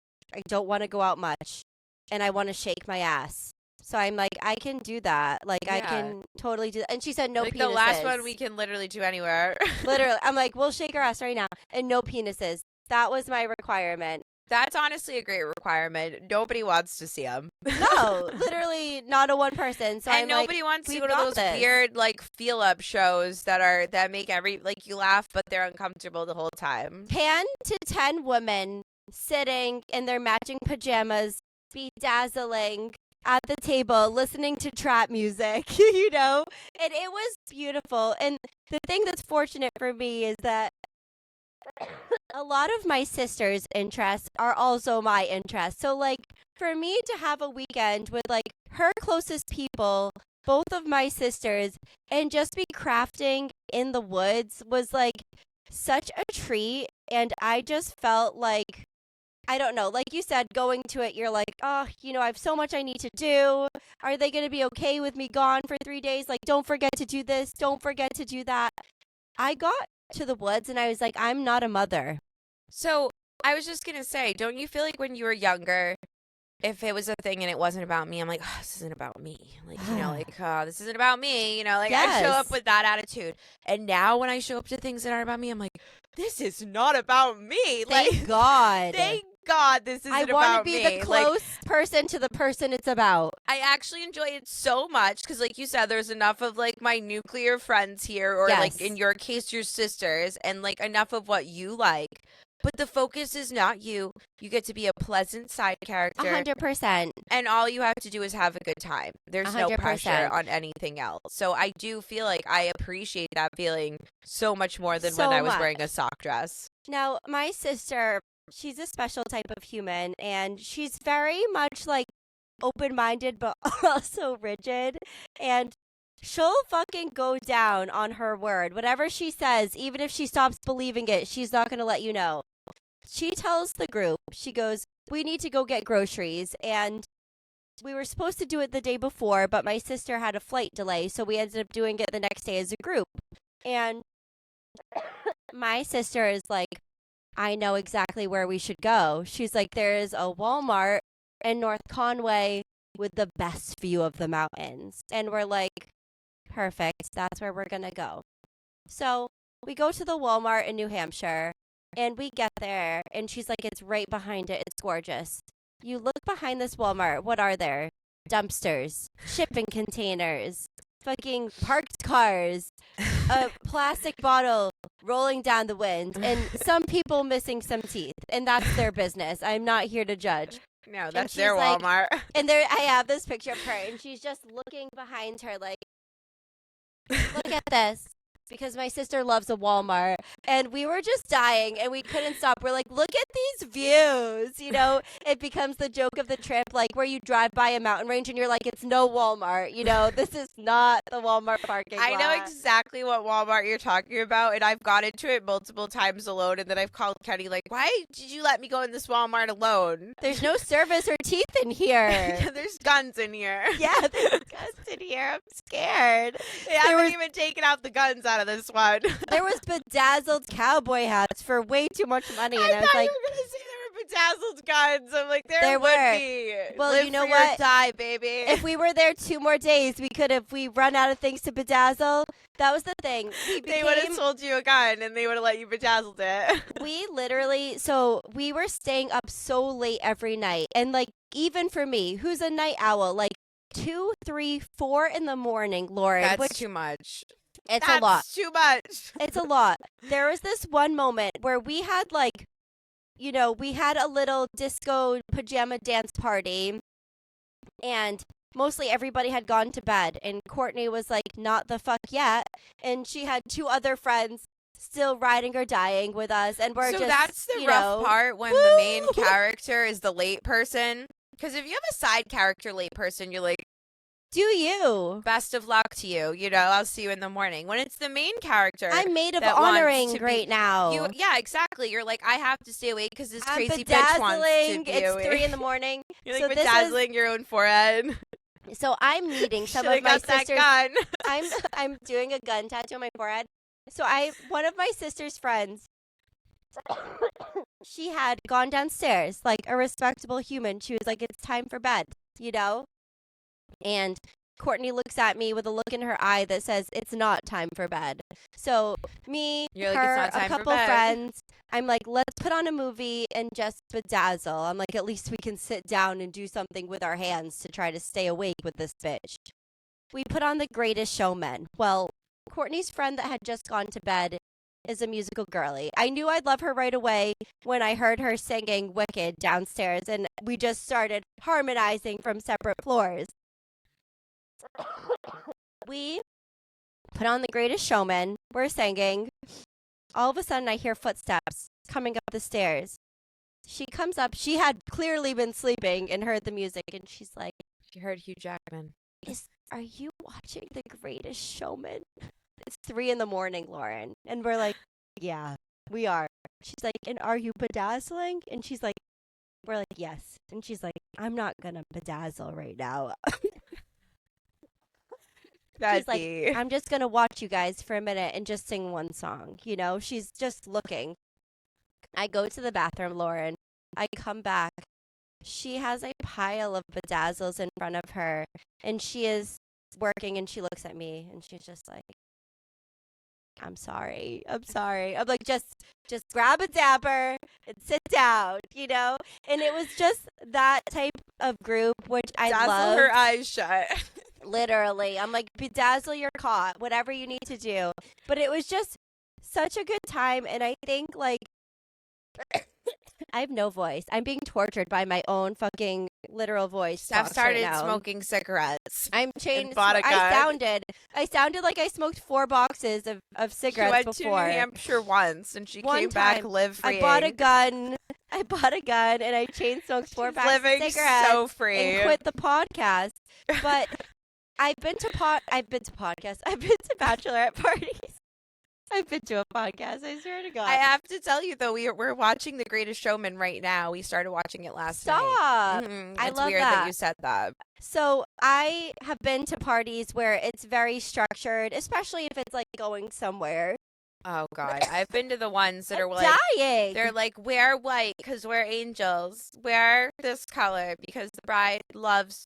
And I want to shake my ass. So I'm like, I can do that. Like, I Yeah. can totally do that. And she said no Like penises. the last one we can literally do anywhere. Literally. I'm like, we'll shake her ass right now. And no penises. That was my requirement. That's honestly a great requirement. Nobody wants to see them. No, literally not a one person. So and I'm nobody like, wants to we've go to got those this. weird like feel up shows that make you laugh, but they're uncomfortable the whole time. 10 to 10 women sitting in their matching pajamas, bedazzling at the table, listening to trap music, and it was beautiful. And the thing that's fortunate for me is that a lot of my sister's interests are also my interests. So, like, for me to have a weekend with, like, her closest people, both of my sisters, and just be crafting in the woods was, like, such a treat. And I just felt like, I don't know, like you said, going to it, you're like, oh, I have so much I need to do. Are they going to be okay with me gone for 3 days? Like, don't forget to do this. Don't forget to do that. I got to the woods and I was like, I'm not a mother. So I was just gonna say, don't you feel like when you were younger, if it was a thing and it wasn't about me, I'm like, oh, this isn't about me. Like, oh, this isn't about me. Like I show Yes. up with that attitude. And now when I show up to things that aren't about me, I'm like, this is not about me. Thank God. Thank God this isn't I about want to be me. the close person to the person it's about. I actually enjoy it so much because, like you said, there's enough of like my nuclear friends here, or like in your case, your sisters, and like enough of what you like. But the focus is not you. You get to be a pleasant side character. 100%. And all you have to do is have a good time. There's no 100%. pressure on anything else. So I do feel like I appreciate that feeling so much more than when I was wearing a sock dress. Now, my sister, she's a special type of human, and she's very much like open-minded but also rigid, and she'll fucking go down on her word. Whatever she says, even if she stops believing it, she's not going to let you know. She tells the group, she goes, we need to go get groceries, and we were supposed to do it the day before, but my sister had a flight delay, so we ended up doing it the next day as a group. And my sister is like, I know exactly where we should go. She's like, there is a Walmart in North Conway with the best view of the mountains. And we're like, perfect, that's where we're going to go. So we go to the Walmart in New Hampshire, and we get there, and she's like, it's right behind it. It's gorgeous. You look behind this Walmart. What are there? Dumpsters, shipping containers, fucking parked cars, a plastic bottle rolling down the wind, and some people missing some teeth. And that's their business. I'm not here to judge. No, that's their Walmart. And there, I have this picture of her, and she's just looking behind her like, look at this. Because my sister loves a Walmart, and we were just dying, and we couldn't stop. We're like, look at these views. You know, it becomes the joke of the trip, like where you drive by a mountain range and you're like, it's no Walmart. You know, this is not the Walmart parking lot. I know exactly what Walmart you're talking about, and I've got into it multiple times alone, and then I've called Kenny like, why did you let me go in this Walmart alone? There's no service or teeth in here. There's guns in here. Yeah, there's guns in here. I'm scared. They haven't even taken out the guns out of this one. There was bedazzled cowboy hats for way too much money, and I was like, you were gonna say there were bedazzled guns. I'm like, there would were. be. Well, Live you know free what? Or die, baby. If we were there 2 more days, we could have. We run out of things to bedazzle. That was the thing. They would have sold you a gun, and they would have let you bedazzled it. We literally, so we were staying up so late every night, and like even for me, who's a night owl, like 2, 3, 4 in the morning, Lauren. That's too much. It's a lot. That's too much. It's a lot. There was this one moment where we had like, you know, we had a little disco pajama dance party, and mostly everybody had gone to bed, and Courtney was like, not the fuck yet, and she had 2 other friends still riding or dying with us, and we're so that's the rough part when the main character is the late person, because if you have a side character late person, you're like, do you? Best of luck to you. You know, I'll see you in the morning. When it's the main character, I'm maid of honoring right now. Yeah, exactly. You're like, I have to stay awake because this I'm crazy bitch wants to be It's awake. 3 in the morning. You're like bedazzling your own forehead. So I'm meeting some of my sisters. That gun. I'm doing a gun tattoo on my forehead. So one of my sister's friends, she had gone downstairs like a respectable human. She was like, it's time for bed, you know? And Courtney looks at me with a look in her eye that says, it's not time for bed. So me, her, a couple friends, I'm like, let's put on a movie and just bedazzle. I'm like, at least we can sit down and do something with our hands to try to stay awake with this bitch. We put on The Greatest Showman. Well, Courtney's friend that had just gone to bed is a musical girly. I knew I'd love her right away when I heard her singing Wicked downstairs, and we just started harmonizing from separate floors. We put on The Greatest Showman. We're singing. All of a sudden, I hear footsteps coming up the stairs. She comes up. She had clearly been sleeping and heard the music, and she's like, she heard Hugh Jackman. Are you watching The Greatest Showman? It's 3 in the morning, Lauren. And we're like, yeah, we are. She's like, and are you bedazzling? And she's like, we're like, yes. And she's like, I'm not going to bedazzle right now. She's like, I'm just going to watch you guys for a minute and just sing one song. You know, she's just looking. I go to the bathroom, Lauren. I come back. She has a pile of bedazzles in front of her, and she is working, and she looks at me, and she's just like, I'm sorry. I'm like, just grab a dapper and sit down, you know? And it was just that type of group, which I Dazzle love. her eyes shut. Literally. I'm like, bedazzle your cot, whatever you need to do. But it was just such a good time. And I think, like, I have no voice. I'm being tortured by my own fucking literal voice. Steph started right now. smoking cigarettes. I'm chained. Bought a gun. I sounded like I smoked 4 boxes of cigarettes she went before. to New Hampshire once, and she One came back time, live-free. I bought a gun, and I chain smoked 4 packs of cigarettes. Living so free. And quit the podcast. But I've been to podcasts. I've been to bachelorette parties. I've been to a podcast. I swear to God. I have to tell you though, we're watching The Greatest Showman right now. We started watching it last night. Stop. I love weird that you said that. So I have been to parties where it's very structured, especially if it's like going somewhere. Oh God, I've been to the ones that are like dying. They're like, wear white because we're angels. Wear this color because the bride loves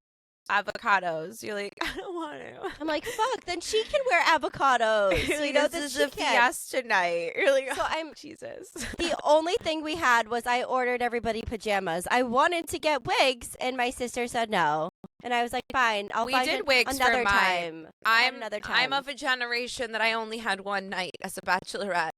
avocados. You're like, I don't want to. I'm like, fuck. Then she can wear avocados. You know, this is a fiesta night. You're like, so I'm Jesus. The only thing we had was I ordered everybody pajamas. I wanted to get wigs, and my sister said no. And I was like, fine, I'll find wigs another for time. I'm of a generation that I only had one night as a bachelorette.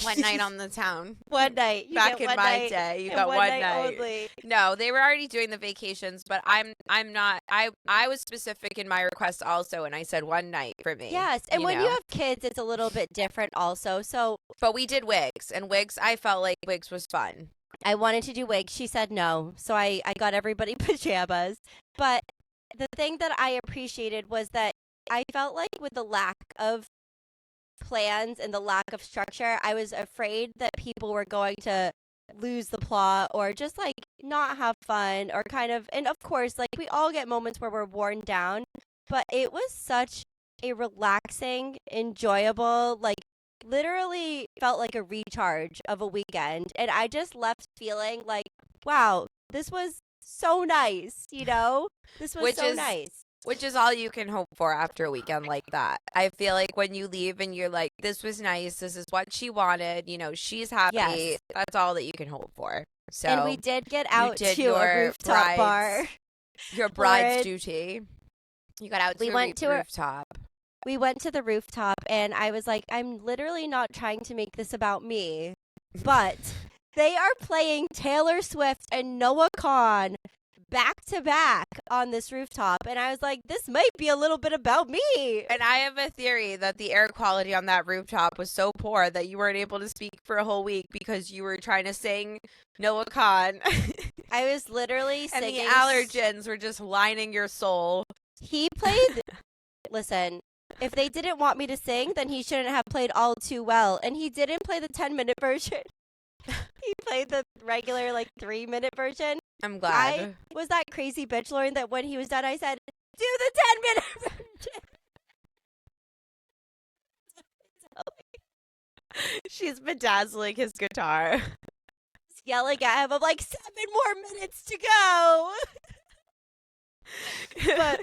One night on the town. One night. Back in my day, you got one night. Only. No, they were already doing the vacations, but I'm not. I was specific in my request also, and I said one night for me. Yes, and when you have kids, it's a little bit different also. So, but we did wigs, and wigs. I felt like wigs was fun. I wanted to do wigs. She said no, so I got everybody pajamas. But the thing that I appreciated was that I felt like with the lack of plans and the lack of structure, I was afraid that people were going to lose the plot or just like not have fun or kind of, and of course, like we all get moments where we're worn down, but it was such a relaxing, enjoyable, like literally felt like a recharge of a weekend. And I just left feeling like, wow, this was so nice, you know? This was nice. Which is all you can hope for after a weekend like that. I feel like when you leave and you're like, this was nice, this is what she wanted, you know, she's happy. Yes. That's all that you can hope for. So, and we did get out to a rooftop bar. Your bride's duty. You got out to a rooftop. We went to the rooftop, and I was like, I'm literally not trying to make this about me, but they are playing Taylor Swift and Noah Kahan back to back on this rooftop, and I was like, this might be a little bit about me. And I have a theory that the air quality on that rooftop was so poor that you weren't able to speak for a whole week because you were trying to sing Noah Kahan. I was literally singing. And the allergens were just lining your soul. He played. Listen, if they didn't want me to sing, then he shouldn't have played All Too Well, and he didn't play the 10-minute version. He played the regular, like, 3-minute version. I'm glad. I was that crazy bitch, Lauren, that when he was done, I said, do the 10-minute version. She's bedazzling his guitar. Yelling at him, I'm like, 7 more minutes to go. But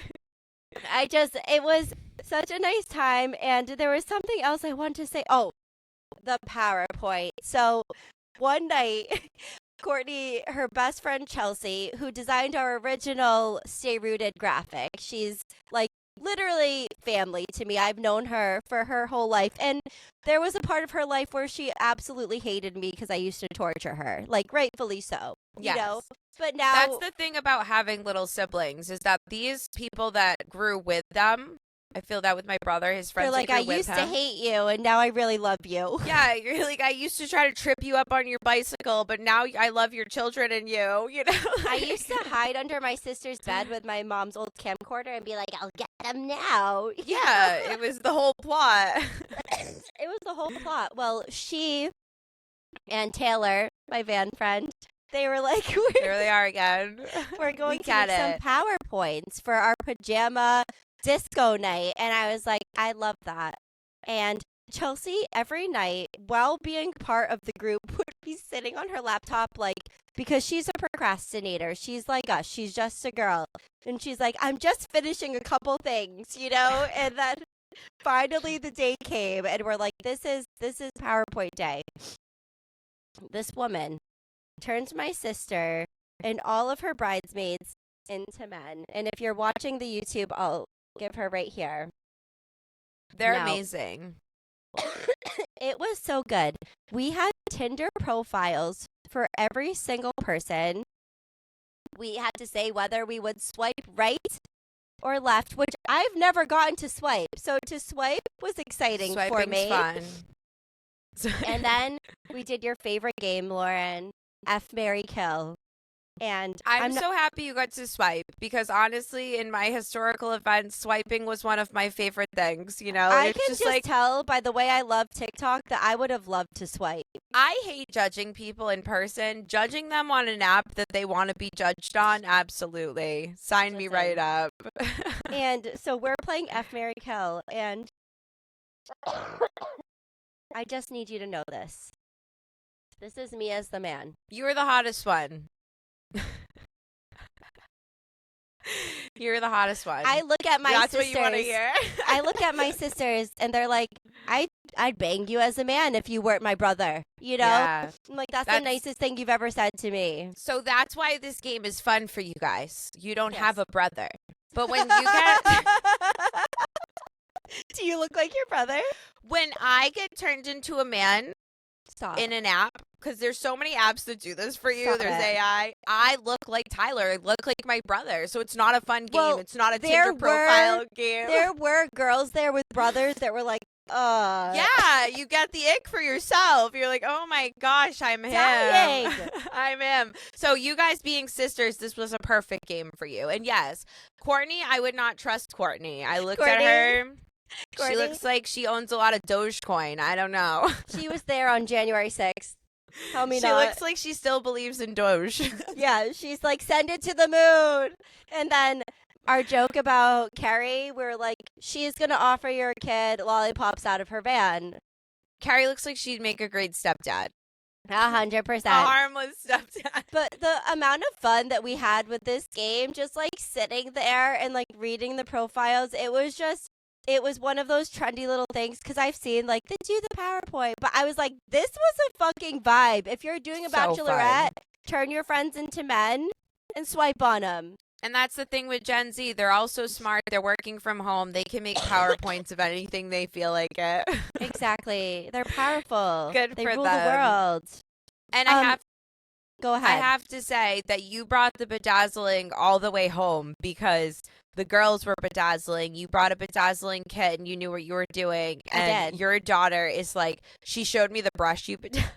it was such a nice time, and there was something else I wanted to say. Oh, the PowerPoint. So one night, Courtney, her best friend Chelsea, who designed our original Stay Rooted graphic, she's like literally family to me. I've known her for her whole life, and there was a part of her life where she absolutely hated me because I used to torture her, like rightfully so. Yes. You know? But now that's the thing about having little siblings is that these people that grew with them, I feel that with my brother, his friends. They're like, I used to hate you, and now I really love you. Yeah, you're like, I used to try to trip you up on your bicycle, but now I love your children and you. You know, I used to hide under my sister's bed with my mom's old camcorder and be like, I'll get them now. Yeah, it was the whole plot. It was the whole plot. Well, she and Taylor, my van friend, they were like, here they are again. We're going to make some PowerPoints for our pajama disco night. And I was like, I love that. And Chelsea, every night, while being part of the group, would be sitting on her laptop, like, because she's a procrastinator. She's like us. She's just a girl. And she's like, I'm just finishing a couple things, you know? And then finally the day came, and we're like, this is PowerPoint day. This woman turns my sister and all of her bridesmaids into men. And if you're watching the YouTube, I'll give her right here. They're Now, amazing. it was so good. We had Tinder profiles for every single person. We had to say whether we would swipe right or left, which I've never gotten to swipe. So to swipe was exciting for me. Fun. And then we did your favorite game, Lauren, F, Marry, Kill. And I'm so happy you got to swipe, because honestly, in my historical events, swiping was one of my favorite things, you know? I It's can just like, tell by the way I love TikTok that I would have loved to swipe. I hate judging people in person. Judging them on an app that they want to be judged on, absolutely. Sign me right up. And so we're playing F, Marry, Kill, and I just need you to know this. This is me as the man. You were the hottest one. You're the hottest one. I look at my That's sisters. what you want to hear. I look at my sisters, and they're like, I'd bang you as a man if you weren't my brother. You know? Yeah. I'm like, that's the nicest thing you've ever said to me. So that's why this game is fun for you guys. You don't Yes. have a brother. But when you get... Do you look like your brother? When I get turned into a man Stop. in an app, because there's so many apps that do this for you. Stop There's it. AI. I look like Tyler. I look like my brother. So it's not a fun game. Well, It's not a there Tinder profile were- game. There were girls there with brothers that were like, Yeah, you get the ick for yourself. You're like, oh my gosh, I'm him. Dying. I'm him. So you guys being sisters, this was a perfect game for you. And yes, Courtney, I would not trust Courtney. I looked at her. Courtney? She looks like she owns a lot of Dogecoin. I don't know. She was there on January 6th. Tell me She not. looks like she still believes in Doge. Yeah, she's like, send it to the moon. And then our joke about Carrie, we were like, she's going to offer your kid lollipops out of her van. Carrie looks like she'd make a great stepdad. 100%. A harmless stepdad. But the amount of fun that we had with this game, just like sitting there and like reading the profiles, it was one of those trendy little things, because I've seen like they do the PowerPoint, but I was like, this was a fucking vibe. If you're doing a So bachelorette, fun. turn your friends into men and swipe on them. And that's the thing with Gen Z. They're all so smart. They're working from home. They can make PowerPoints of anything they feel like it. Exactly. They're powerful. Good they for rule them. the world. And Go I ahead. have to say that you brought the bedazzling all the way home, because the girls were bedazzling. You brought a bedazzling kit and you knew what you were doing. I And did. your daughter is like, she showed me the brush you bedazzled.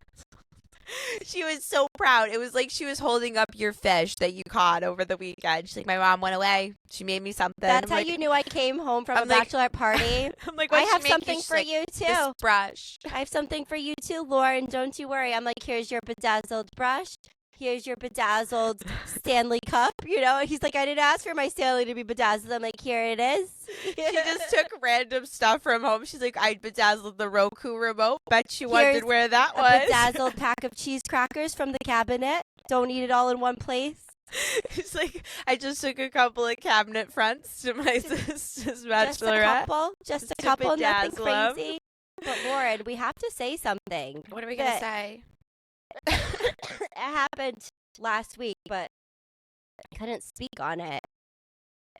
She was so proud. It was like she was holding up your fish that you caught over the weekend. She's like, my mom went away. She made me something. That's I'm how like, you knew I came home from I'm a like- bachelorette party. I'm like, I what'd she have make something She's for like, you This too. brush. I have something for you too, Lauren. Don't you worry. I'm like, here's your bedazzled brush. Here's your bedazzled Stanley cup. You know, and he's like, I didn't ask for my Stanley to be bedazzled. I'm like, here it is. She just took random stuff from home. She's like, I bedazzled the Roku remote. Bet you wondered Here's where that a was. bedazzled pack of cheese crackers from the cabinet. Don't eat it all in one place. It's like, I just took a couple of cabinet fronts to my sister's Just a bachelorette. couple. Just a To couple. Nothing bedazzle 'em. crazy. But Lauren, we have to say something. What are we going to That- say? It happened last week, but I couldn't speak on it.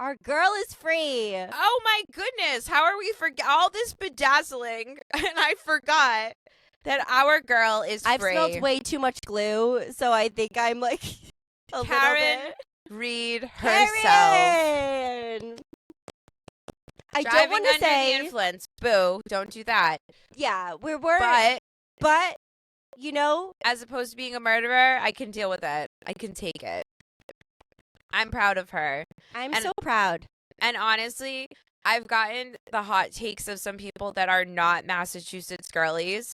Our girl is free. Oh my goodness. How are we forget all this bedazzling? And I forgot that our girl is I've free. smelled way too much glue, so I think I'm like a Karen little bit. Reed herself. Karen! I don't Driving want to under the say, influence. Boo. Don't do that. yeah, we're But you know, as opposed to being a murderer, I can deal with it. I can take it. I'm proud of her. I'm And- so proud. And honestly, I've gotten the hot takes of some people that are not Massachusetts girlies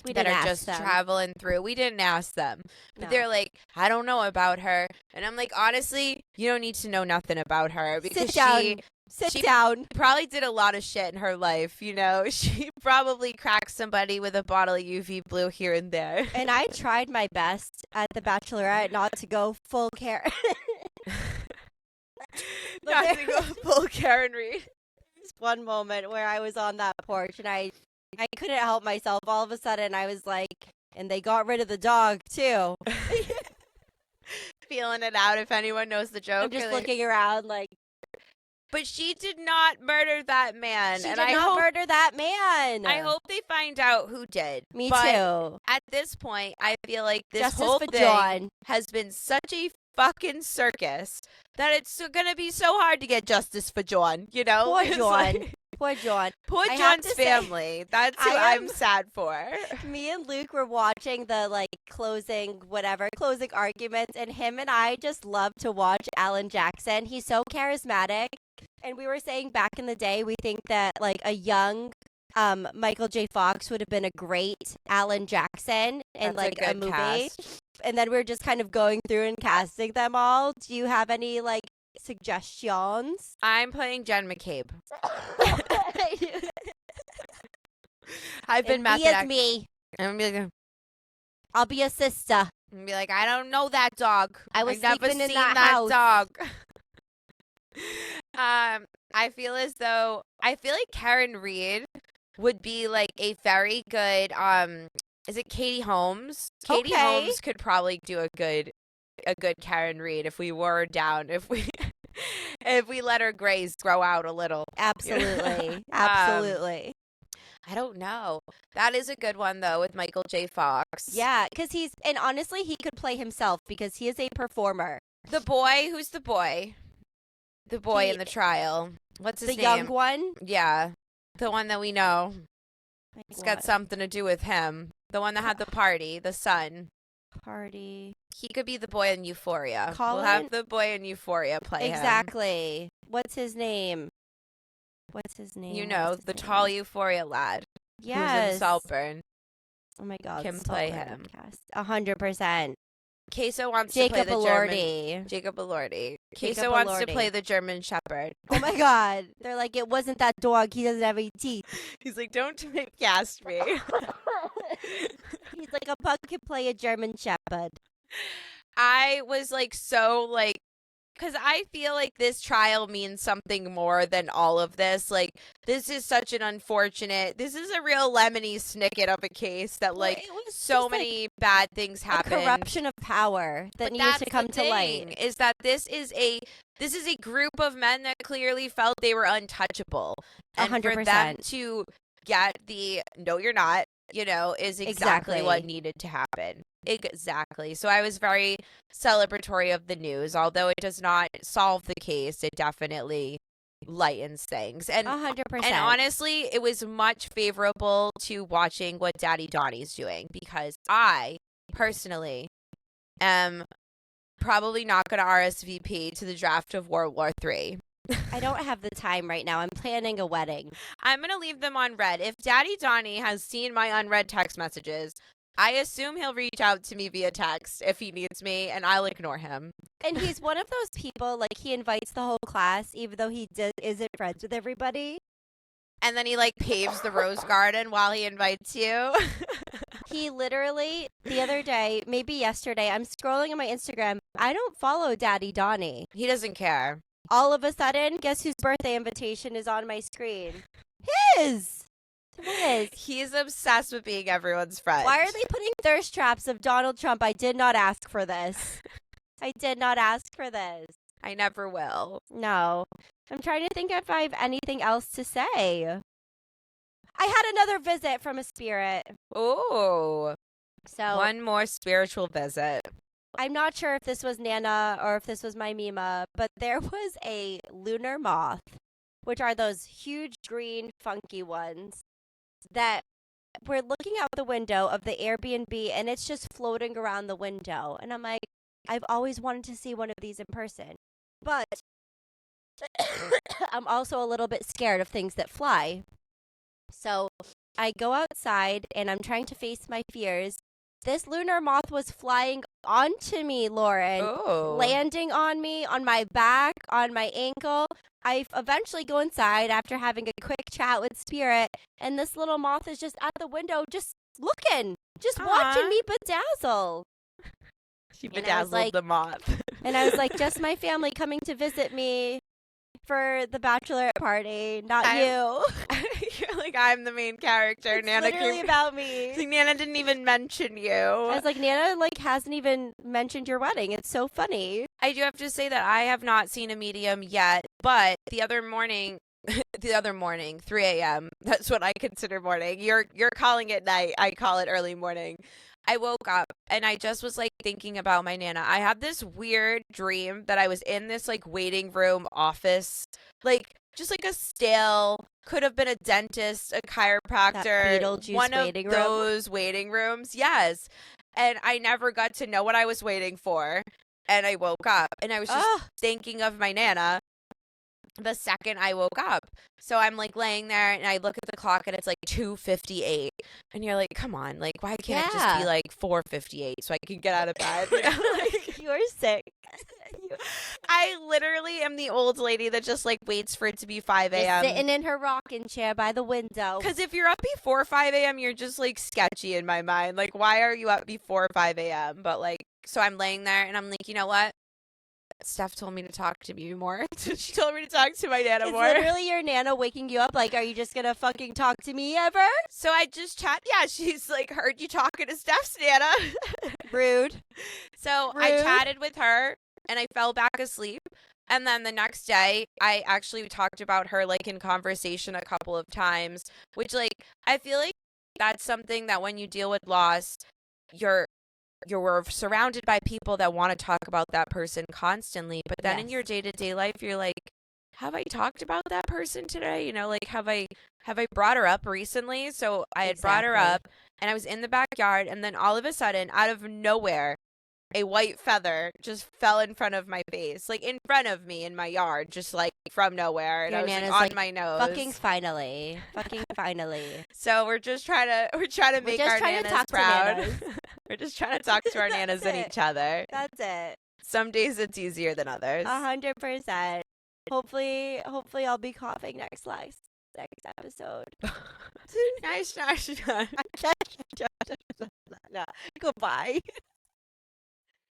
We that didn't are ask just them. traveling through. We didn't ask them. But No. they're like, I don't know about her. And I'm like, honestly, you don't need to know nothing about her, because Sit down. she Sit she- down. probably did a lot of shit in her life, you know? She probably cracked somebody with a bottle of UV blue here and there. And I tried my best at the Bachelorette not to go full care. Not to go full Karen Reed. this one moment where I was on that porch and I couldn't help myself. All of a sudden, I was like, and they got rid of the dog too. Feeling it out if anyone knows the joke. I'm just looking around like. But she did not murder that man. She did not murder that man. I hope they find out who did. Me too. At this point, I feel like this Justice whole for thing John. has been such a fucking circus that it's going to be so hard to get justice for John, you know? Poor It's John. like- Poor John. Poor I have John's to say, family. That's who I'm sad for. Me and Luke were watching the closing arguments, and him and I just love to watch Alan Jackson. He's so charismatic. And we were saying back in the day, we think that a young Michael J. Fox would have been a great Alan Jackson in a movie. Cast. And then we're just kind of going through and casting them all. Do you have any suggestions? I'm playing Jen McCabe. I've been method acting. Me. I'm gonna be like, I'll be a sister. and be like, I don't know that dog. I've never sleeping in seen that that house. dog. I feel like Karen Reed would be a very good is it Katie Holmes? Katie Holmes could probably do a good Karen Reed if we wore her down, if we let her grays grow out a little. Absolutely. Absolutely. I don't know. That is a good one though with Michael J. Fox. Yeah, because and honestly he could play himself because he is a performer. The boy, who's the boy? The boy in the trial. What's his name? The young one? Yeah. The one that we know. It's got something to do with him. The one that had the party, the son. Party. He could be the boy in Euphoria. Colin? We'll have the boy in Euphoria play him. Exactly. What's his name? You know, the tall Euphoria lad. Yes. Who's in Saltburn. Oh my God. Can play him. 100%. Queso wants to play the Elordi. German. Jacob Elordi. Jacob Queso wants to Elordi. play the German Shepherd. Oh my God. They're like, it wasn't that dog. He doesn't have any teeth. He's like, don't cast me. He's like, a pug can play a German Shepherd. I was because I feel like this trial means something more than all of this. This is such an unfortunate, this is a real lemony snicket of a case that so many bad things happen. Corruption of power that needs to come to light. Is that this is a group of men that clearly felt they were untouchable. And 100%. for them to get the no you're not, is exactly what needed to happen. Exactly. So I was very celebratory of the news. Although it does not solve the case, it definitely lightens things. And 100%. And honestly, it was much favorable to watching what Daddy Donnie's doing because I personally am probably not going to RSVP to the draft of World War III. I don't have the time right now. I'm planning a wedding. I'm going to leave them on red. If Daddy Donnie has seen my unread text messages, I assume he'll reach out to me via text if he needs me, and I'll ignore him. And he's one of those people, he invites the whole class, even though he isn't friends with everybody. And then he, paves the rose garden while he invites you. He literally, the other day, maybe yesterday, I'm scrolling on my Instagram. I don't follow Daddy Donnie. He doesn't care. All of a sudden, guess whose birthday invitation is on my screen? His! He's obsessed with being everyone's friend. Why are they putting thirst traps of Donald Trump? I did not ask for this. I did not ask for this. I never will. No. I'm trying to think if I have anything else to say. I had another visit from a spirit. Oh. So one more spiritual visit. I'm not sure if this was Nana or if this was my Mima, but there was a lunar moth, which are those huge green funky ones that we're looking out the window of the Airbnb and it's just floating around the window. And I'm like, I've always wanted to see one of these in person. But I'm also a little bit scared of things that fly. So I go outside and I'm trying to face my fears. This lunar moth was flying onto me, Lauren. Oh. Landing on me, on my back, on my ankle. I eventually go inside after having a quick chat with Spirit, and this little moth is just at the window, just looking, just watching me bedazzle. She bedazzled the moth. And I was like, just my family coming to visit me. for the bachelorette party, not I'm- you. You're like, I'm the main character. It's Nana literally about me. It's like, Nana didn't even mention you. I was like, Nana hasn't even mentioned your wedding. It's so funny. I do have to say that I have not seen a medium yet, but the other morning, 3 a.m. That's what I consider morning. You're calling it night. I call it early morning. I woke up and I just was like thinking about my Nana. I had this weird dream that I was in this like waiting room office, like just like a stale, could have been a dentist, a chiropractor, Beetlejuice one of waiting room. those waiting rooms. Yes. And I never got to know what I was waiting for. And I woke up and I was just thinking of my Nana the second I woke up. So I'm like laying there and I look at the clock and it's like 2:58. And you're like, come on, like why can't it just be like 4:58 so I can get out of bed? You know? Like, You're sick. I literally am the old lady that just like waits for it to be 5 Just a.m. sitting in her rocking chair by the window. Because if you're up before 5 a.m., you're just like sketchy in my mind. Like, why are you up before 5 a.m.? But like, so I'm laying there and I'm like, you know what? Steph told me to talk to you more. She told me to talk to my Nana It's more. literally your Nana waking you up like, are you just going to fucking talk to me ever? So I just chat. Yeah, she's like, heard you talking to Steph's Nana. Rude. So I chatted with her and I fell back asleep. And then the next day, I actually talked about her like in conversation a couple of times, which like, I feel like that's something that when you deal with loss, you're surrounded by people that want to talk about that person constantly. But then in your day-to-day life, you're like, have I talked about that person today? You know, like, have I brought her up recently? So I had brought her up and I was in the backyard. And then all of a sudden, out of nowhere, a white feather just fell in front of my face, like in front of me in my yard, just like from nowhere. And Your I was Nana's like, on like, my nose. Fucking finally. So we're trying to make our Nanas proud. We're just trying to talk to our Nanas and each other. That's it. Some days it's easier than others. 100%. Hopefully I'll be coughing next episode. Nice. No, goodbye.